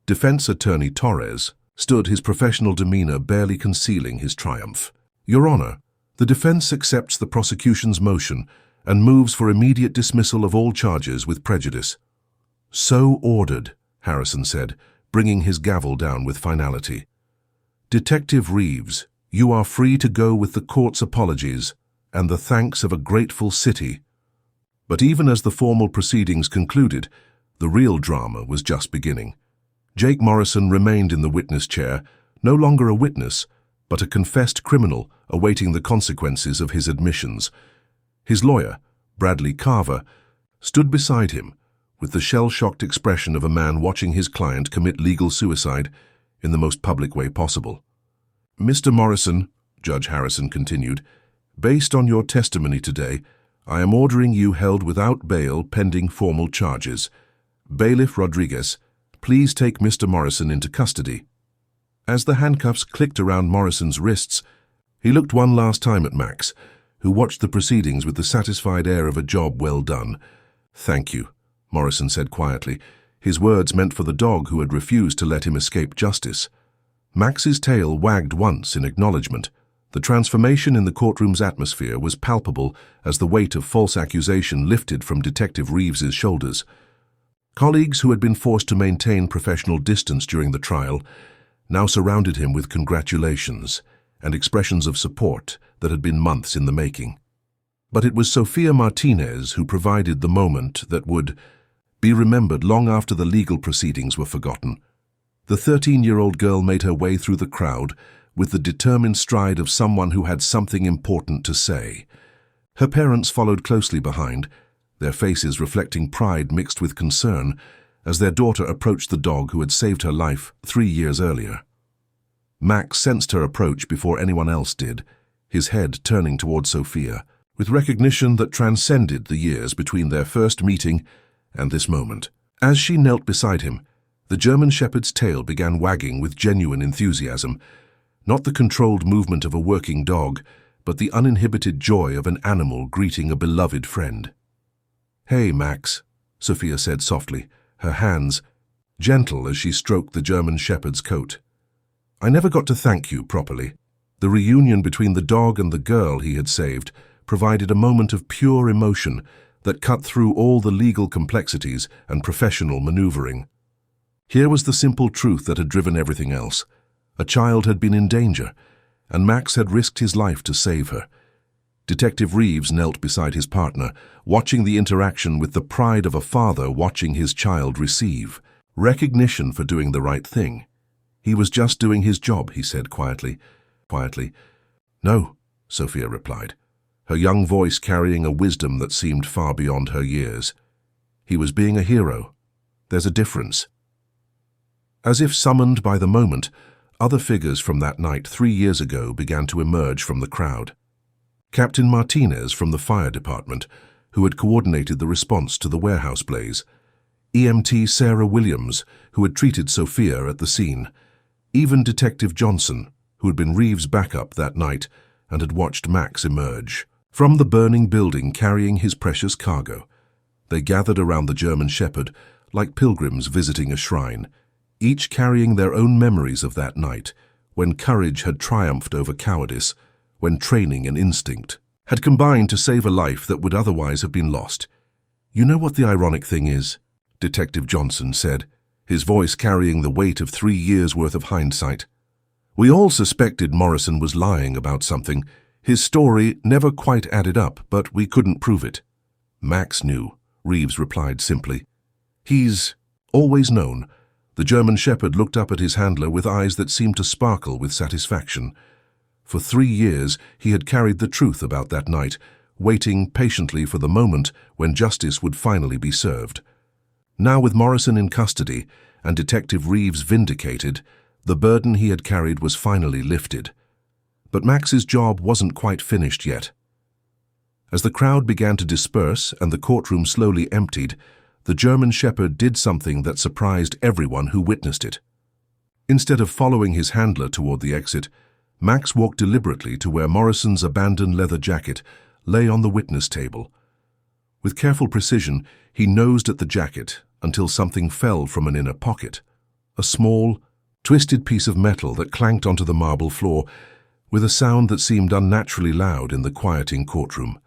Defense attorney Torres stood, his professional demeanor barely concealing his triumph. "Your Honor, the defense accepts the prosecution's motion and moves for immediate dismissal of all charges with prejudice." "So ordered," Harrison said, bringing his gavel down with finality. "Detective Reeves, you are free to go with the court's apologies and the thanks of a grateful city." But even as the formal proceedings concluded, the real drama was just beginning. Jake Morrison remained in the witness chair, no longer a witness, but a confessed criminal awaiting the consequences of his admissions. His lawyer, Bradley Carver, stood beside him with the shell-shocked expression of a man watching his client commit legal suicide in the most public way possible. "Mr. Morrison," Judge Harrison continued, "based on your testimony today, I am ordering you held without bail pending formal charges. Bailiff Rodriguez, Please take Mr. Morrison into custody." As the handcuffs clicked around Morrison's wrists, he looked one last time at Max, who watched the proceedings with the satisfied air of a job well done. "Thank you," Morrison said quietly, his words meant for the dog who had refused to let him escape justice. Max's tail wagged once in acknowledgement. The transformation in the courtroom's atmosphere was palpable as the weight of false accusation lifted from Detective Reeves's shoulders. Colleagues who had been forced to maintain professional distance during the trial now surrounded him with congratulations and expressions of support that had been months in the making. But it was Sofia Martinez who provided the moment that would be remembered long after the legal proceedings were forgotten. The 13-year-old girl made her way through the crowd with the determined stride of someone who had something important to say. Her parents followed closely behind, their faces reflecting pride mixed with concern as their daughter approached the dog who had saved her life 3 years earlier. Max sensed her approach before anyone else did, his head turning toward Sofia, with recognition that transcended the years between their first meeting and this moment. As she knelt beside him, the German Shepherd's tail began wagging with genuine enthusiasm, not the controlled movement of a working dog, but the uninhibited joy of an animal greeting a beloved friend. "Hey, Max," Sofia said softly, her hands gentle as she stroked the German Shepherd's coat. "I never got to thank you properly." The reunion between the dog and the girl he had saved provided a moment of pure emotion that cut through all the legal complexities and professional maneuvering. Here was the simple truth that had driven everything else. A child had been in danger, and Max had risked his life to save her. Detective Reeves knelt beside his partner, watching the interaction with the pride of a father watching his child receive recognition for doing the right thing. "He was just doing his job," he said quietly. "No," Sofia replied, her young voice carrying a wisdom that seemed far beyond her years. "He was being a hero. There's a difference." As if summoned by the moment, other figures from that night 3 years ago began to emerge from the crowd. Captain Martinez from the fire department, who had coordinated the response to the warehouse blaze. EMT Sarah Williams, who had treated Sofia at the scene. Even Detective Johnson, who had been Reeves' backup that night and had watched Max emerge from the burning building carrying his precious cargo. They gathered around the German Shepherd like pilgrims visiting a shrine, each carrying their own memories of that night, when courage had triumphed over cowardice, when training and instinct had combined to save a life that would otherwise have been lost. "You know what the ironic thing is?" Detective Johnson said, his voice carrying the weight of 3 years' worth of hindsight. "We all suspected Morrison was lying about something. His story never quite added up, but we couldn't prove it." "Max knew," Reeves replied simply. "He's always known." The German Shepherd looked up at his handler with eyes that seemed to sparkle with satisfaction. For 3 years he had carried the truth about that night, waiting patiently for the moment when justice would finally be served. Now with Morrison in custody and Detective Reeves vindicated, the burden he had carried was finally lifted. But Max's job wasn't quite finished yet. As the crowd began to disperse and the courtroom slowly emptied, the German Shepherd did something that surprised everyone who witnessed it. Instead of following his handler toward the exit, Max walked deliberately to where Morrison's abandoned leather jacket lay on the witness table. With careful precision, he nosed at the jacket until something fell from an inner pocket, a small, twisted piece of metal that clanked onto the marble floor with a sound that seemed unnaturally loud in the quieting courtroom.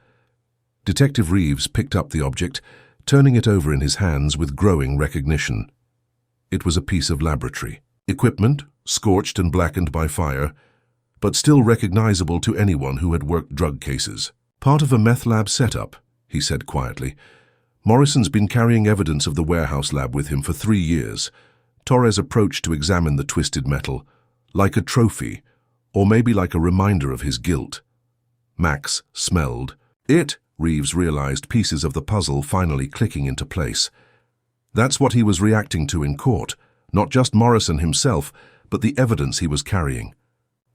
Detective Reeves picked up the object, turning it over in his hands with growing recognition. It was a piece of laboratory equipment, scorched and blackened by fire, but still recognizable to anyone who had worked drug cases. "Part of a meth lab setup," he said quietly. "Morrison's been carrying evidence of the warehouse lab with him for 3 years." Torres approached to examine the twisted metal, like a trophy, or maybe like a reminder of his guilt. Max smelled it. Reeves realized, pieces of the puzzle finally clicking into place. That's what he was reacting to in court, not just Morrison himself, but the evidence he was carrying.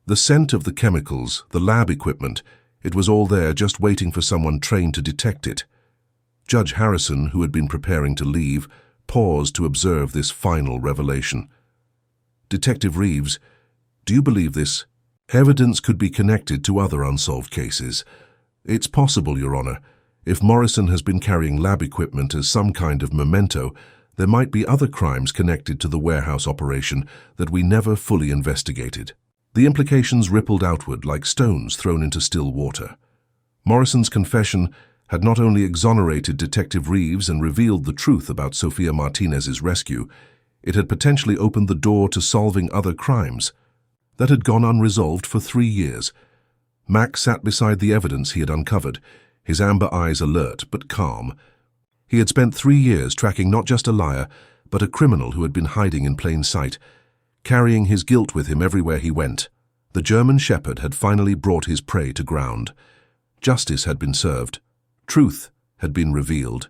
The scent of the chemicals, the lab equipment, it was all there just waiting for someone trained to detect it. Judge Harrison, who had been preparing to leave, paused to observe this final revelation. "Detective Reeves, do you believe this? Evidence could be connected to other unsolved cases. It's possible, Your Honor. If Morrison has been carrying lab equipment as some kind of memento, there might be other crimes connected to the warehouse operation that we never fully investigated." The implications rippled outward like stones thrown into still water. Morrison's confession had not only exonerated Detective Reeves and revealed the truth about Sofia Martinez's rescue, it had potentially opened the door to solving other crimes that had gone unresolved for 3 years. Max sat beside the evidence he had uncovered, his amber eyes alert but calm. He had spent 3 years tracking not just a liar, but a criminal who had been hiding in plain sight, carrying his guilt with him everywhere he went. The German shepherd had finally brought his prey to ground. Justice had been served. Truth had been revealed.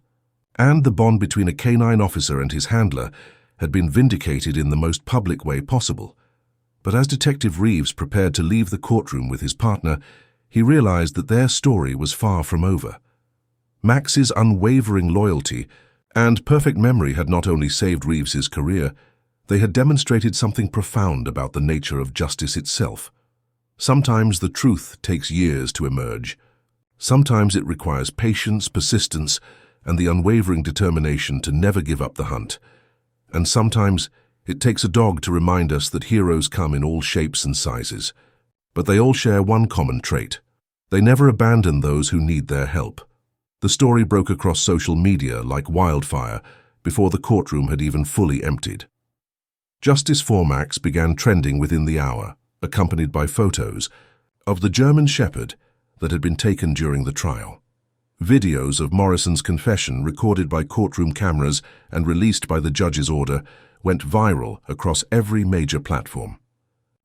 And the bond between a canine officer and his handler had been vindicated in the most public way possible. But as Detective Reeves prepared to leave the courtroom with his partner, he realized that their story was far from over. Max's unwavering loyalty and perfect memory had not only saved Reeves's career, they had demonstrated something profound about the nature of justice itself. Sometimes the truth takes years to emerge. Sometimes it requires patience, persistence, and the unwavering determination to never give up the hunt. And sometimes it takes a dog to remind us that heroes come in all shapes and sizes. But they all share one common trait. They never abandon those who need their help. The story broke across social media like wildfire before the courtroom had even fully emptied. Justice for Max began trending within the hour, accompanied by photos of the German shepherd that had been taken during the trial. Videos of Morrison's confession recorded by courtroom cameras and released by the judge's order went viral across every major platform.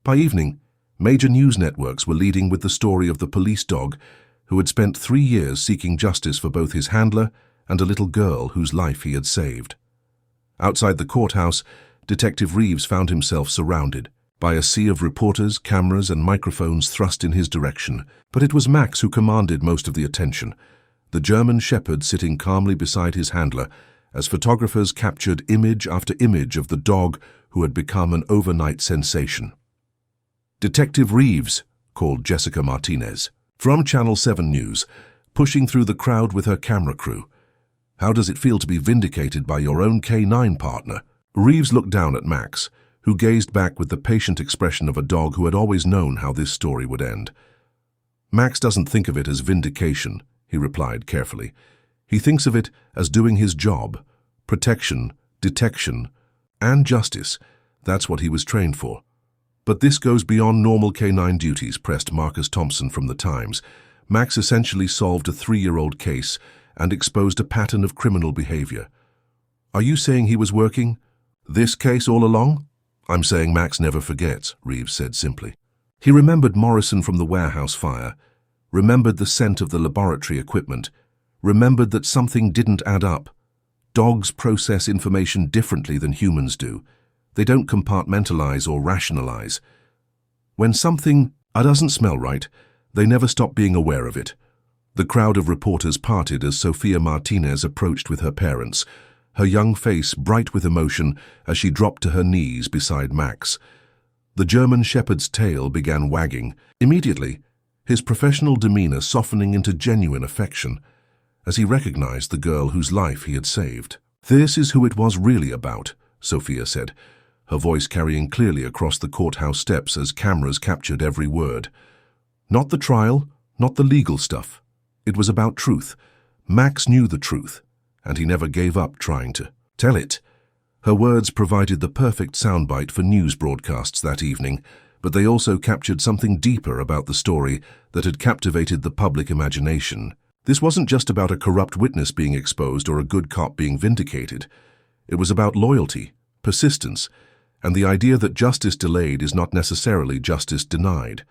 By evening, major news networks were leading with the story of the police dog who had spent 3 years seeking justice for both his handler and a little girl whose life he had saved. Outside the courthouse, Detective Reeves found himself surrounded by a sea of reporters, cameras, and microphones thrust in his direction. But it was Max who commanded most of the attention, the German shepherd sitting calmly beside his handler as photographers captured image after image of the dog who had become an overnight sensation. "Detective Reeves," called Jessica Martinez, from Channel 7 News, pushing through the crowd with her camera crew. "How does it feel to be vindicated by your own K9 partner?" Reeves looked down at Max, who gazed back with the patient expression of a dog who had always known how this story would end. "Max doesn't think of it as vindication," he replied carefully. "He thinks of it as doing his job. Protection, detection, and justice. That's what he was trained for." "But this goes beyond normal K9 duties," pressed Marcus Thompson from The Times. "Max essentially solved a 3-year-old case and exposed a pattern of criminal behavior. Are you saying he was working this case all along?" "I'm saying Max never forgets," Reeves said simply. He remembered Morrison from the warehouse fire, remembered the scent of the laboratory equipment, remembered that something didn't add up. Dogs process information differently than humans do. They don't compartmentalize or rationalize. When something doesn't smell right, they never stop being aware of it. The crowd of reporters parted as Sofia Martinez approached with her parents, her young face bright with emotion as she dropped to her knees beside Max. The German shepherd's tail began wagging, immediately, his professional demeanor softening into genuine affection, as he recognized the girl whose life he had saved. "This is who it was really about," Sofia said, her voice carrying clearly across the courthouse steps as cameras captured every word. "Not the trial, not the legal stuff. It was about truth. Max knew the truth, and he never gave up trying to tell it." Her words provided the perfect soundbite for news broadcasts that evening, but they also captured something deeper about the story that had captivated the public imagination. This wasn't just about a corrupt witness being exposed or a good cop being vindicated. It was about loyalty, persistence, and the idea that justice delayed is not necessarily justice denied.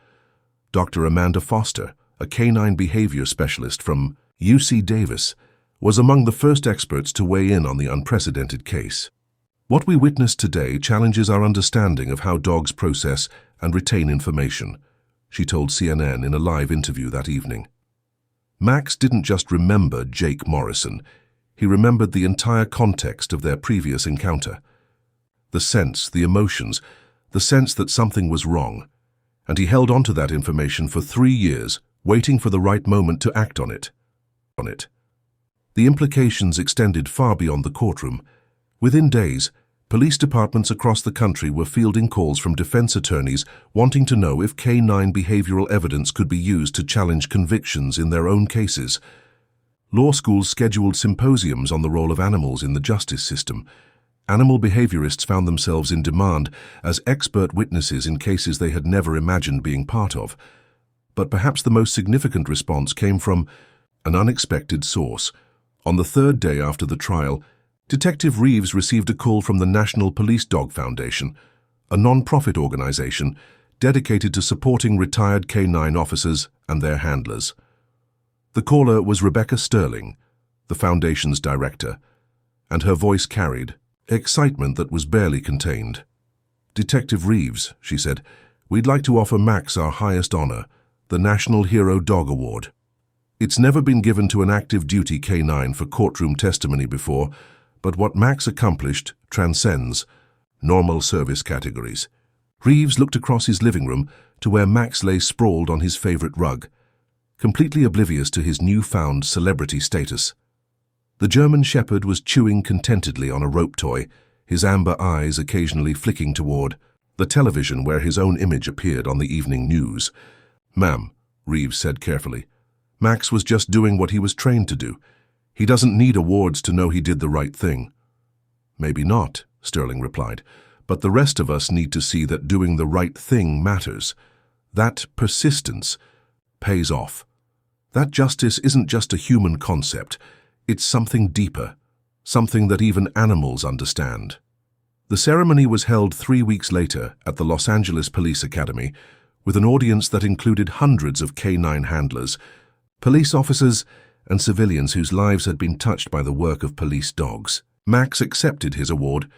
Dr. Amanda Foster, a canine behavior specialist from UC Davis, was among the first experts to weigh in on the unprecedented case. "What we witness today challenges our understanding of how dogs process and retain information," she told CNN in a live interview that evening. Max didn't just remember Jake Morrison. He remembered the entire context of their previous encounter. The sense, the emotions, the sense that something was wrong. And he held on to that information for 3 years, waiting for the right moment to act on it. The implications extended far beyond the courtroom. Within days, police departments across the country were fielding calls from defense attorneys wanting to know if canine behavioral evidence could be used to challenge convictions in their own cases. Law schools scheduled symposiums on the role of animals in the justice system. Animal behaviorists found themselves in demand as expert witnesses in cases they had never imagined being part of. But perhaps the most significant response came from an unexpected source. On the 3rd day after the trial, Detective Reeves received a call from the National Police Dog Foundation, a non-profit organization dedicated to supporting retired canine officers and their handlers. The caller was Rebecca Sterling, the foundation's director, and her voice carried excitement that was barely contained. "Detective Reeves," she said, "we'd like to offer Max our highest honor, the National Hero Dog Award. It's never been given to an active duty canine for courtroom testimony before, but what Max accomplished transcends normal service categories." Reeves looked across his living room to where Max lay sprawled on his favorite rug, completely oblivious to his newfound celebrity status. The German Shepherd was chewing contentedly on a rope toy, his amber eyes occasionally flicking toward the television where his own image appeared on the evening news. "Ma'am," Reeves said carefully, "Max was just doing what he was trained to do. He doesn't need awards to know he did the right thing." "Maybe not," Sterling replied, "but the rest of us need to see that doing the right thing matters. That persistence pays off. That justice isn't just a human concept. It's something deeper, something that even animals understand." The ceremony was held 3 weeks later at the Los Angeles Police Academy, with an audience that included hundreds of canine handlers, police officers, and civilians whose lives had been touched by the work of police dogs. Max accepted his award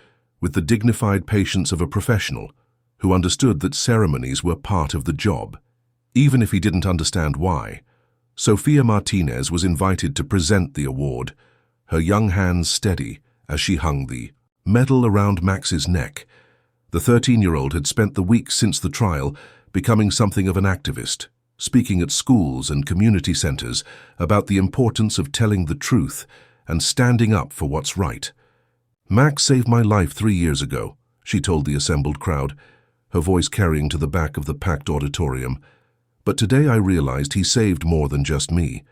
with the dignified patience of a professional who understood that ceremonies were part of the job, even if he didn't understand why. Sofia Martinez was invited to present the award, her young hands steady as she hung the medal around Max's neck. The 13-year-old had spent the weeks since the trial becoming something of an activist, speaking at schools and community centers about the importance of telling the truth and standing up for what's right. "Max saved my life 3 years ago," she told the assembled crowd, her voice carrying to the back of the packed auditorium. "But today I realized he saved more than just me.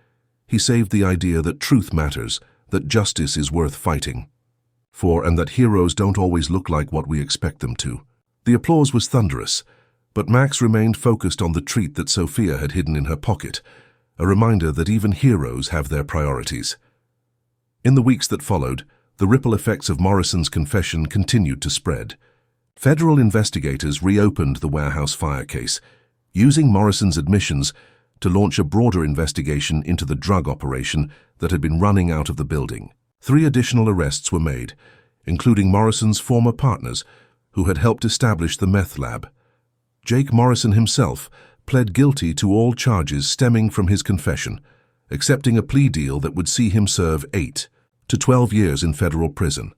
He saved the idea that truth matters, that justice is worth fighting for, and that heroes don't always look like what we expect them to." The applause was thunderous, but Max remained focused on the treat that Sophia had hidden in her pocket, a reminder that even heroes have their priorities. In the weeks that followed, the ripple effects of Morrison's confession continued to spread. Federal investigators reopened the warehouse fire case, using Morrison's admissions to launch a broader investigation into the drug operation that had been running out of the building. 3 additional arrests were made, including Morrison's former partners who had helped establish the meth lab. Jake Morrison himself pled guilty to all charges stemming from his confession, accepting a plea deal that would see him serve 8 to 12 years in federal prison.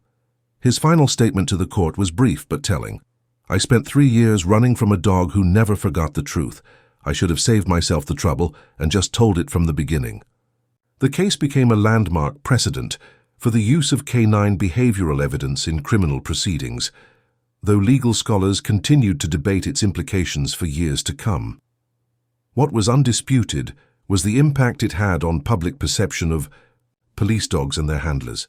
His final statement to the court was brief but telling. "I spent 3 years running from a dog who never forgot the truth. I should have saved myself the trouble and just told it from the beginning." The case became a landmark precedent for the use of canine behavioral evidence in criminal proceedings, though legal scholars continued to debate its implications for years to come. What was undisputed was the impact it had on public perception of police dogs and their handlers.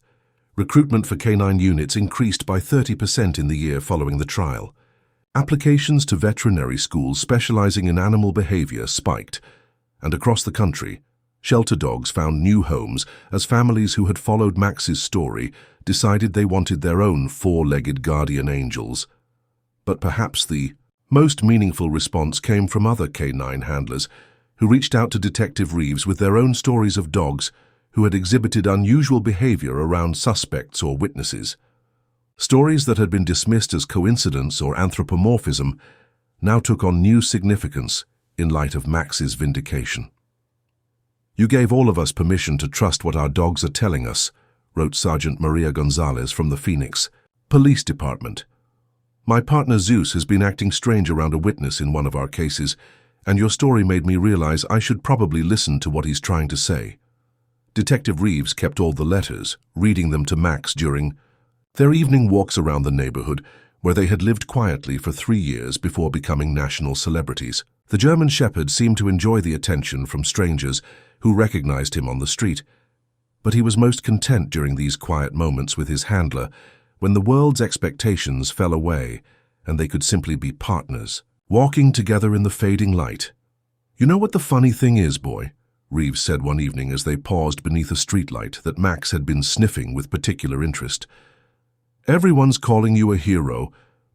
Recruitment for canine units increased by 30% in the year following the trial. Applications to veterinary schools specializing in animal behavior spiked, and across the country, shelter dogs found new homes as families who had followed Max's story decided they wanted their own 4-legged guardian angels. But perhaps the most meaningful response came from other canine handlers who reached out to Detective Reeves with their own stories of dogs who had exhibited unusual behavior around suspects or witnesses. Stories that had been dismissed as coincidence or anthropomorphism now took on new significance in light of Max's vindication. "You gave all of us permission to trust what our dogs are telling us," wrote Sergeant Maria Gonzalez from the Phoenix Police Department. My partner Zeus has been acting strange around a witness in one of our cases, and your story made me realize I should probably listen to what he's trying to say. Detective Reeves kept all the letters, reading them to Max during their evening walks around the neighborhood, where they had lived quietly for 3 years before becoming national celebrities. The German Shepherd seemed to enjoy the attention from strangers who recognized him on the street, but he was most content during these quiet moments with his handler, when the world's expectations fell away and they could simply be partners, walking together in the fading light. You know what the funny thing is, boy? Reeves said one evening as they paused beneath a streetlight that Max had been sniffing with particular interest. Everyone's calling you a hero,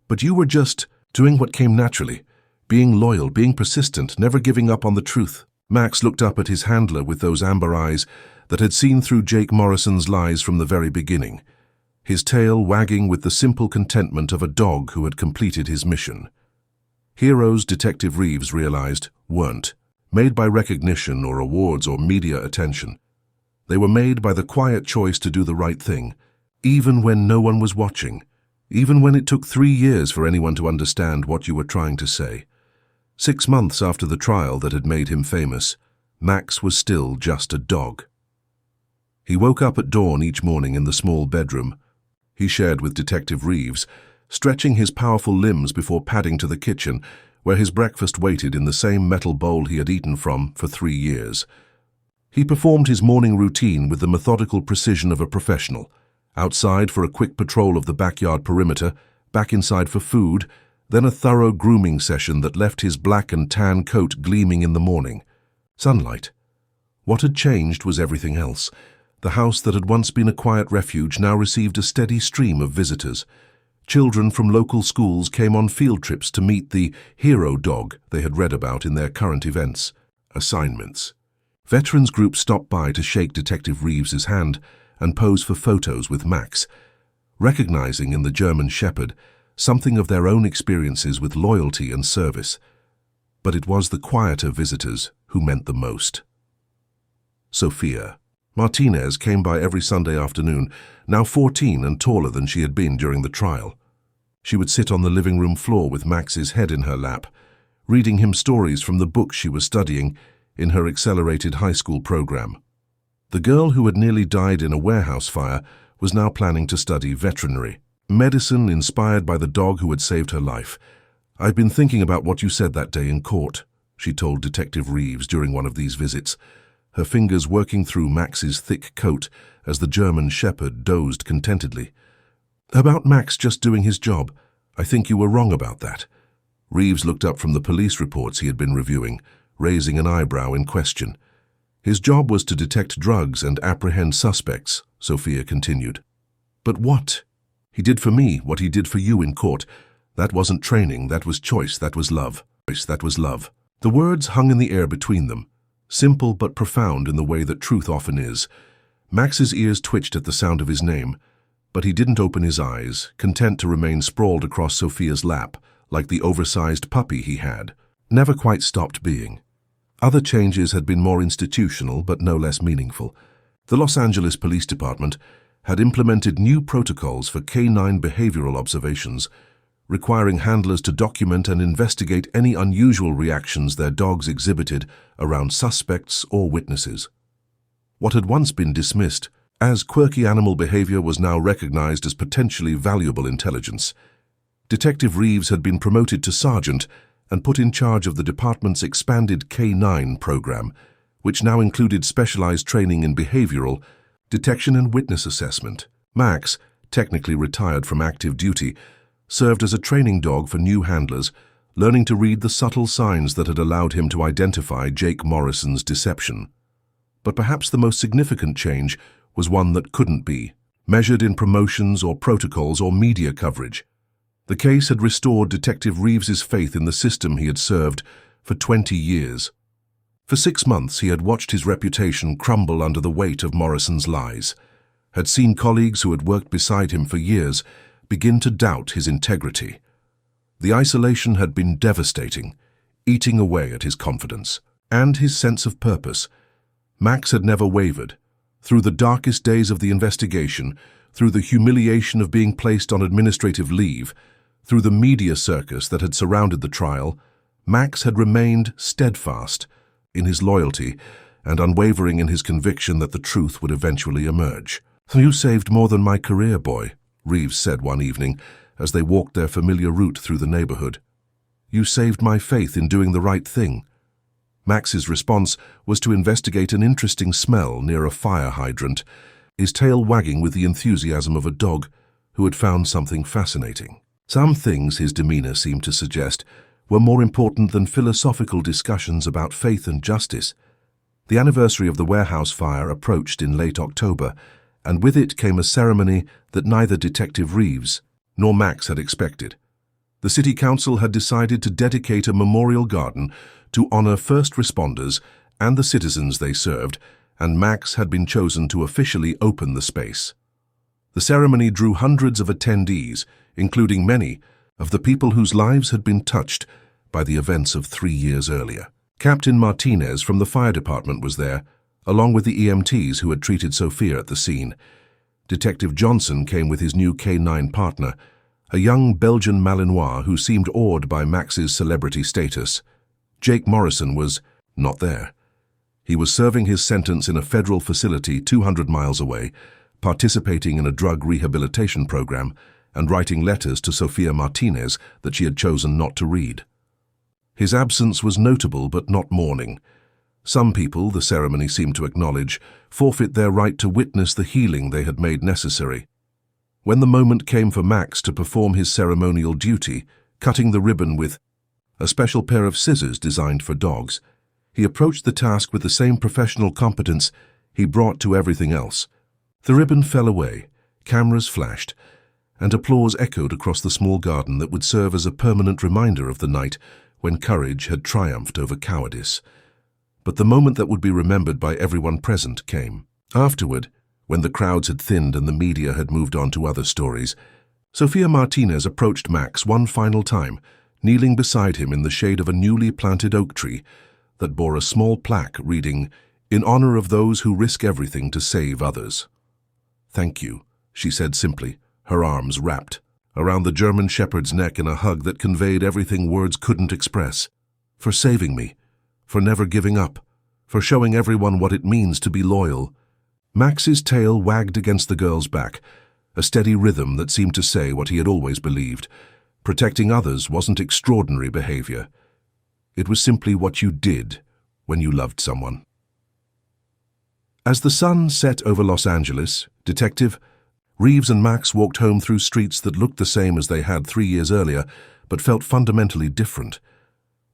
but you were just doing what came naturally, being loyal, being persistent, never giving up on the truth. Max looked up at his handler with those amber eyes that had seen through Jake Morrison's lies from the very beginning, his tail wagging with the simple contentment of a dog who had completed his mission. Heroes, Detective Reeves realized, weren't made by recognition or awards or media attention. They were made by the quiet choice to do the right thing, even when no one was watching, even when it took 3 years for anyone to understand what you were trying to say. 6 months after the trial that had made him famous, Max was still just a dog. He woke up at dawn each morning in the small bedroom he shared with Detective Reeves, stretching his powerful limbs before padding to the kitchen, where his breakfast waited in the same metal bowl he had eaten from for 3 years. He performed his morning routine with the methodical precision of a professional, outside for a quick patrol of the backyard perimeter, back inside for food, then a thorough grooming session that left his black and tan coat gleaming in the morning. Sunlight. What had changed was everything else. The house that had once been a quiet refuge now received a steady stream of visitors. Children from local schools came on field trips to meet the hero dog they had read about in their current events, assignments. Veterans groups stopped by to shake Detective Reeves's hand and pose for photos with Max, recognizing in the German Shepherd something of their own experiences with loyalty and service. But it was the quieter visitors who meant the most. Sophia Martinez came by every Sunday afternoon, now 14 and taller than she had been during the trial. She would sit on the living room floor with Max's head in her lap, reading him stories from the books she was studying in her accelerated high school program. The girl who had nearly died in a warehouse fire was now planning to study veterinary medicine, inspired by the dog who had saved her life. "I've been thinking about what you said that day in court," she told Detective Reeves during one of these visits, her fingers working through Max's thick coat as the German Shepherd dozed contentedly. "About Max just doing his job. I think you were wrong about that." Reeves looked up from the police reports he had been reviewing, raising an eyebrow in question. "His job was to detect drugs and apprehend suspects," Sophia continued. "But what he did for me, what he did for you in court, that wasn't training, that was choice, that was love. That was love." The words hung in the air between them, simple but profound in the way that truth often is. Max's ears twitched at the sound of his name, but he didn't open his eyes, content to remain sprawled across Sophia's lap, like the oversized puppy he had never quite stopped being. Other changes had been more institutional but no less meaningful. The Los Angeles Police Department had implemented new protocols for canine behavioral observations, requiring handlers to document and investigate any unusual reactions their dogs exhibited around suspects or witnesses. What had once been dismissed as quirky animal behavior was now recognized as potentially valuable intelligence. Detective Reeves had been promoted to sergeant and put in charge of the department's expanded K9 program, which now included specialized training in behavioral, detection and witness assessment. Max, technically retired from active duty, served as a training dog for new handlers, learning to read the subtle signs that had allowed him to identify Jake Morrison's deception. But perhaps the most significant change was one that couldn't be measured in promotions or protocols or media coverage. The case had restored Detective Reeves's faith in the system he had served for 20 years. For 6 months he had watched his reputation crumble under the weight of Morrison's lies, had seen colleagues who had worked beside him for years begin to doubt his integrity. The isolation had been devastating, eating away at his confidence and his sense of purpose. Max had never wavered, Through the darkest days of the investigation, through the humiliation of being placed on administrative leave, through the media circus that had surrounded the trial, Max had remained steadfast in his loyalty and unwavering in his conviction that the truth would eventually emerge. "You saved more than my career, boy," Reeves said one evening as they walked their familiar route through the neighborhood. "You saved my faith in doing the right thing." Max's response was to investigate an interesting smell near a fire hydrant, his tail wagging with the enthusiasm of a dog who had found something fascinating. Some things, his demeanor seemed to suggest, were more important than philosophical discussions about faith and justice. The anniversary of the warehouse fire approached in late October, and with it came a ceremony that neither Detective Reeves nor Max had expected. The city council had decided to dedicate a memorial garden to honor first responders and the citizens they served, and Max had been chosen to officially open the space. The ceremony drew hundreds of attendees, including many of the people whose lives had been touched by the events of 3 years earlier. Captain Martinez from the fire department was there, along with the EMTs who had treated Sophia at the scene. Detective Johnson came with his new K9 partner, a young Belgian Malinois who seemed awed by Max's celebrity status. Jake Morrison was not there. He was serving his sentence in a federal facility 200 miles away, participating in a drug rehabilitation program, and writing letters to Sophia Martinez that she had chosen not to read. His absence was notable but not mourning. Some people, the ceremony seemed to acknowledge, forfeit their right to witness the healing they had made necessary. When the moment came for Max to perform his ceremonial duty, cutting the ribbon with a special pair of scissors designed for dogs, he approached the task with the same professional competence he brought to everything else. The ribbon fell away, cameras flashed, and applause echoed across the small garden that would serve as a permanent reminder of the night when courage had triumphed over cowardice. But the moment that would be remembered by everyone present came. Afterward, when the crowds had thinned and the media had moved on to other stories, Sophia Martinez approached Max one final time, kneeling beside him in the shade of a newly planted oak tree that bore a small plaque reading, "In honor of those who risk everything to save others." "Thank you," she said simply, her arms wrapped around the German shepherd's neck in a hug that conveyed everything words couldn't express. "For saving me, for never giving up, for showing everyone what it means to be loyal." Max's tail wagged against the girl's back, a steady rhythm that seemed to say what he had always believed. Protecting others wasn't extraordinary behavior. It was simply what you did when you loved someone. As the sun set over Los Angeles, Detective Reeves and Max walked home through streets that looked the same as they had 3 years earlier, but felt fundamentally different.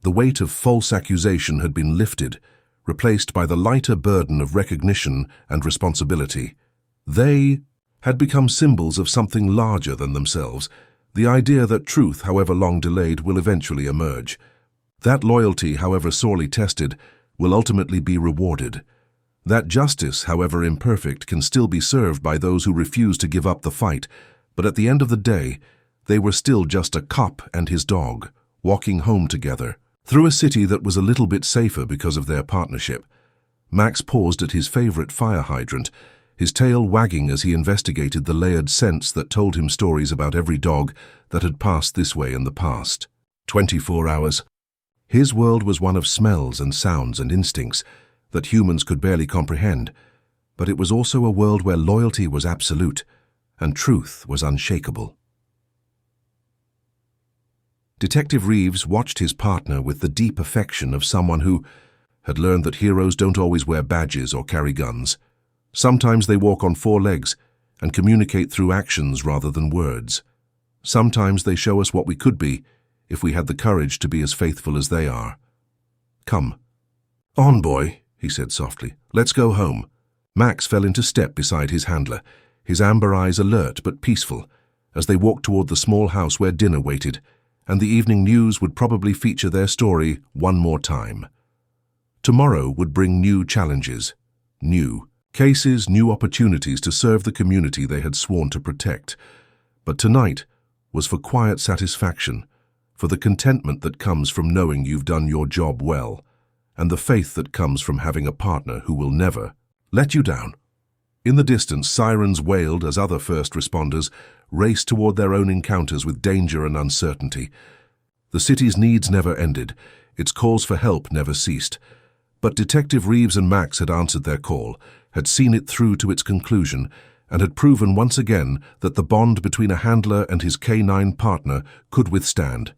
The weight of false accusation had been lifted, replaced by the lighter burden of recognition and responsibility. They had become symbols of something larger than themselves, the idea that truth, however long delayed, will eventually emerge. That loyalty, however sorely tested, will ultimately be rewarded. That justice, however imperfect, can still be served by those who refuse to give up the fight, but at the end of the day, they were still just a cop and his dog, walking home together, through a city that was a little bit safer because of their partnership. Max paused at his favorite fire hydrant, his tail wagging as he investigated the layered scents that told him stories about every dog that had passed this way in the past. 24 hours. His world was one of smells and sounds and instincts that humans could barely comprehend, but it was also a world where loyalty was absolute and truth was unshakable. Detective Reeves watched his partner with the deep affection of someone who had learned that heroes don't always wear badges or carry guns. Sometimes they walk on 4 legs and communicate through actions rather than words. Sometimes they show us what we could be if we had the courage to be as faithful as they are. "Come. On, boy," he said softly. "Let's go home." Max fell into step beside his handler, his amber eyes alert but peaceful, as they walked toward the small house where dinner waited, and the evening news would probably feature their story one more time. Tomorrow would bring new challenges, new cases, new opportunities to serve the community they had sworn to protect. But tonight was for quiet satisfaction, for the contentment that comes from knowing you've done your job well, and the faith that comes from having a partner who will never let you down. In the distance, sirens wailed as other first responders raced toward their own encounters with danger and uncertainty. The city's needs never ended, its calls for help never ceased. But Detective Reeves and Max had answered their call, had seen it through to its conclusion, and had proven once again that the bond between a handler and his canine partner could withstand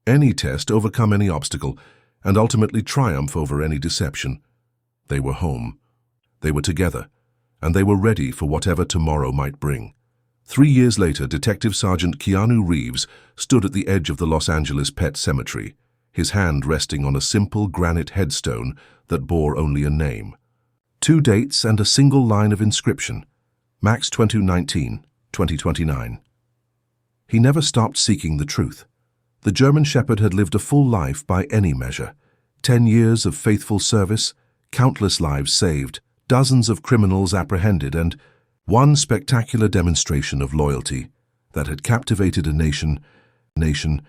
any test, overcome any obstacle, and ultimately triumph over any deception. They were home. They were together, and they were ready for whatever tomorrow might bring. 3 years later, Detective Sergeant Keanu Reeves stood at the edge of the Los Angeles Pet Cemetery, his hand resting on a simple granite headstone that bore only a name. 2 dates and a single line of inscription: Max 2019, 2029. He never stopped seeking the truth. The German Shepherd had lived a full life by any measure. 10 years of faithful service, countless lives saved, dozens of criminals apprehended, and one spectacular demonstration of loyalty that had captivated a nation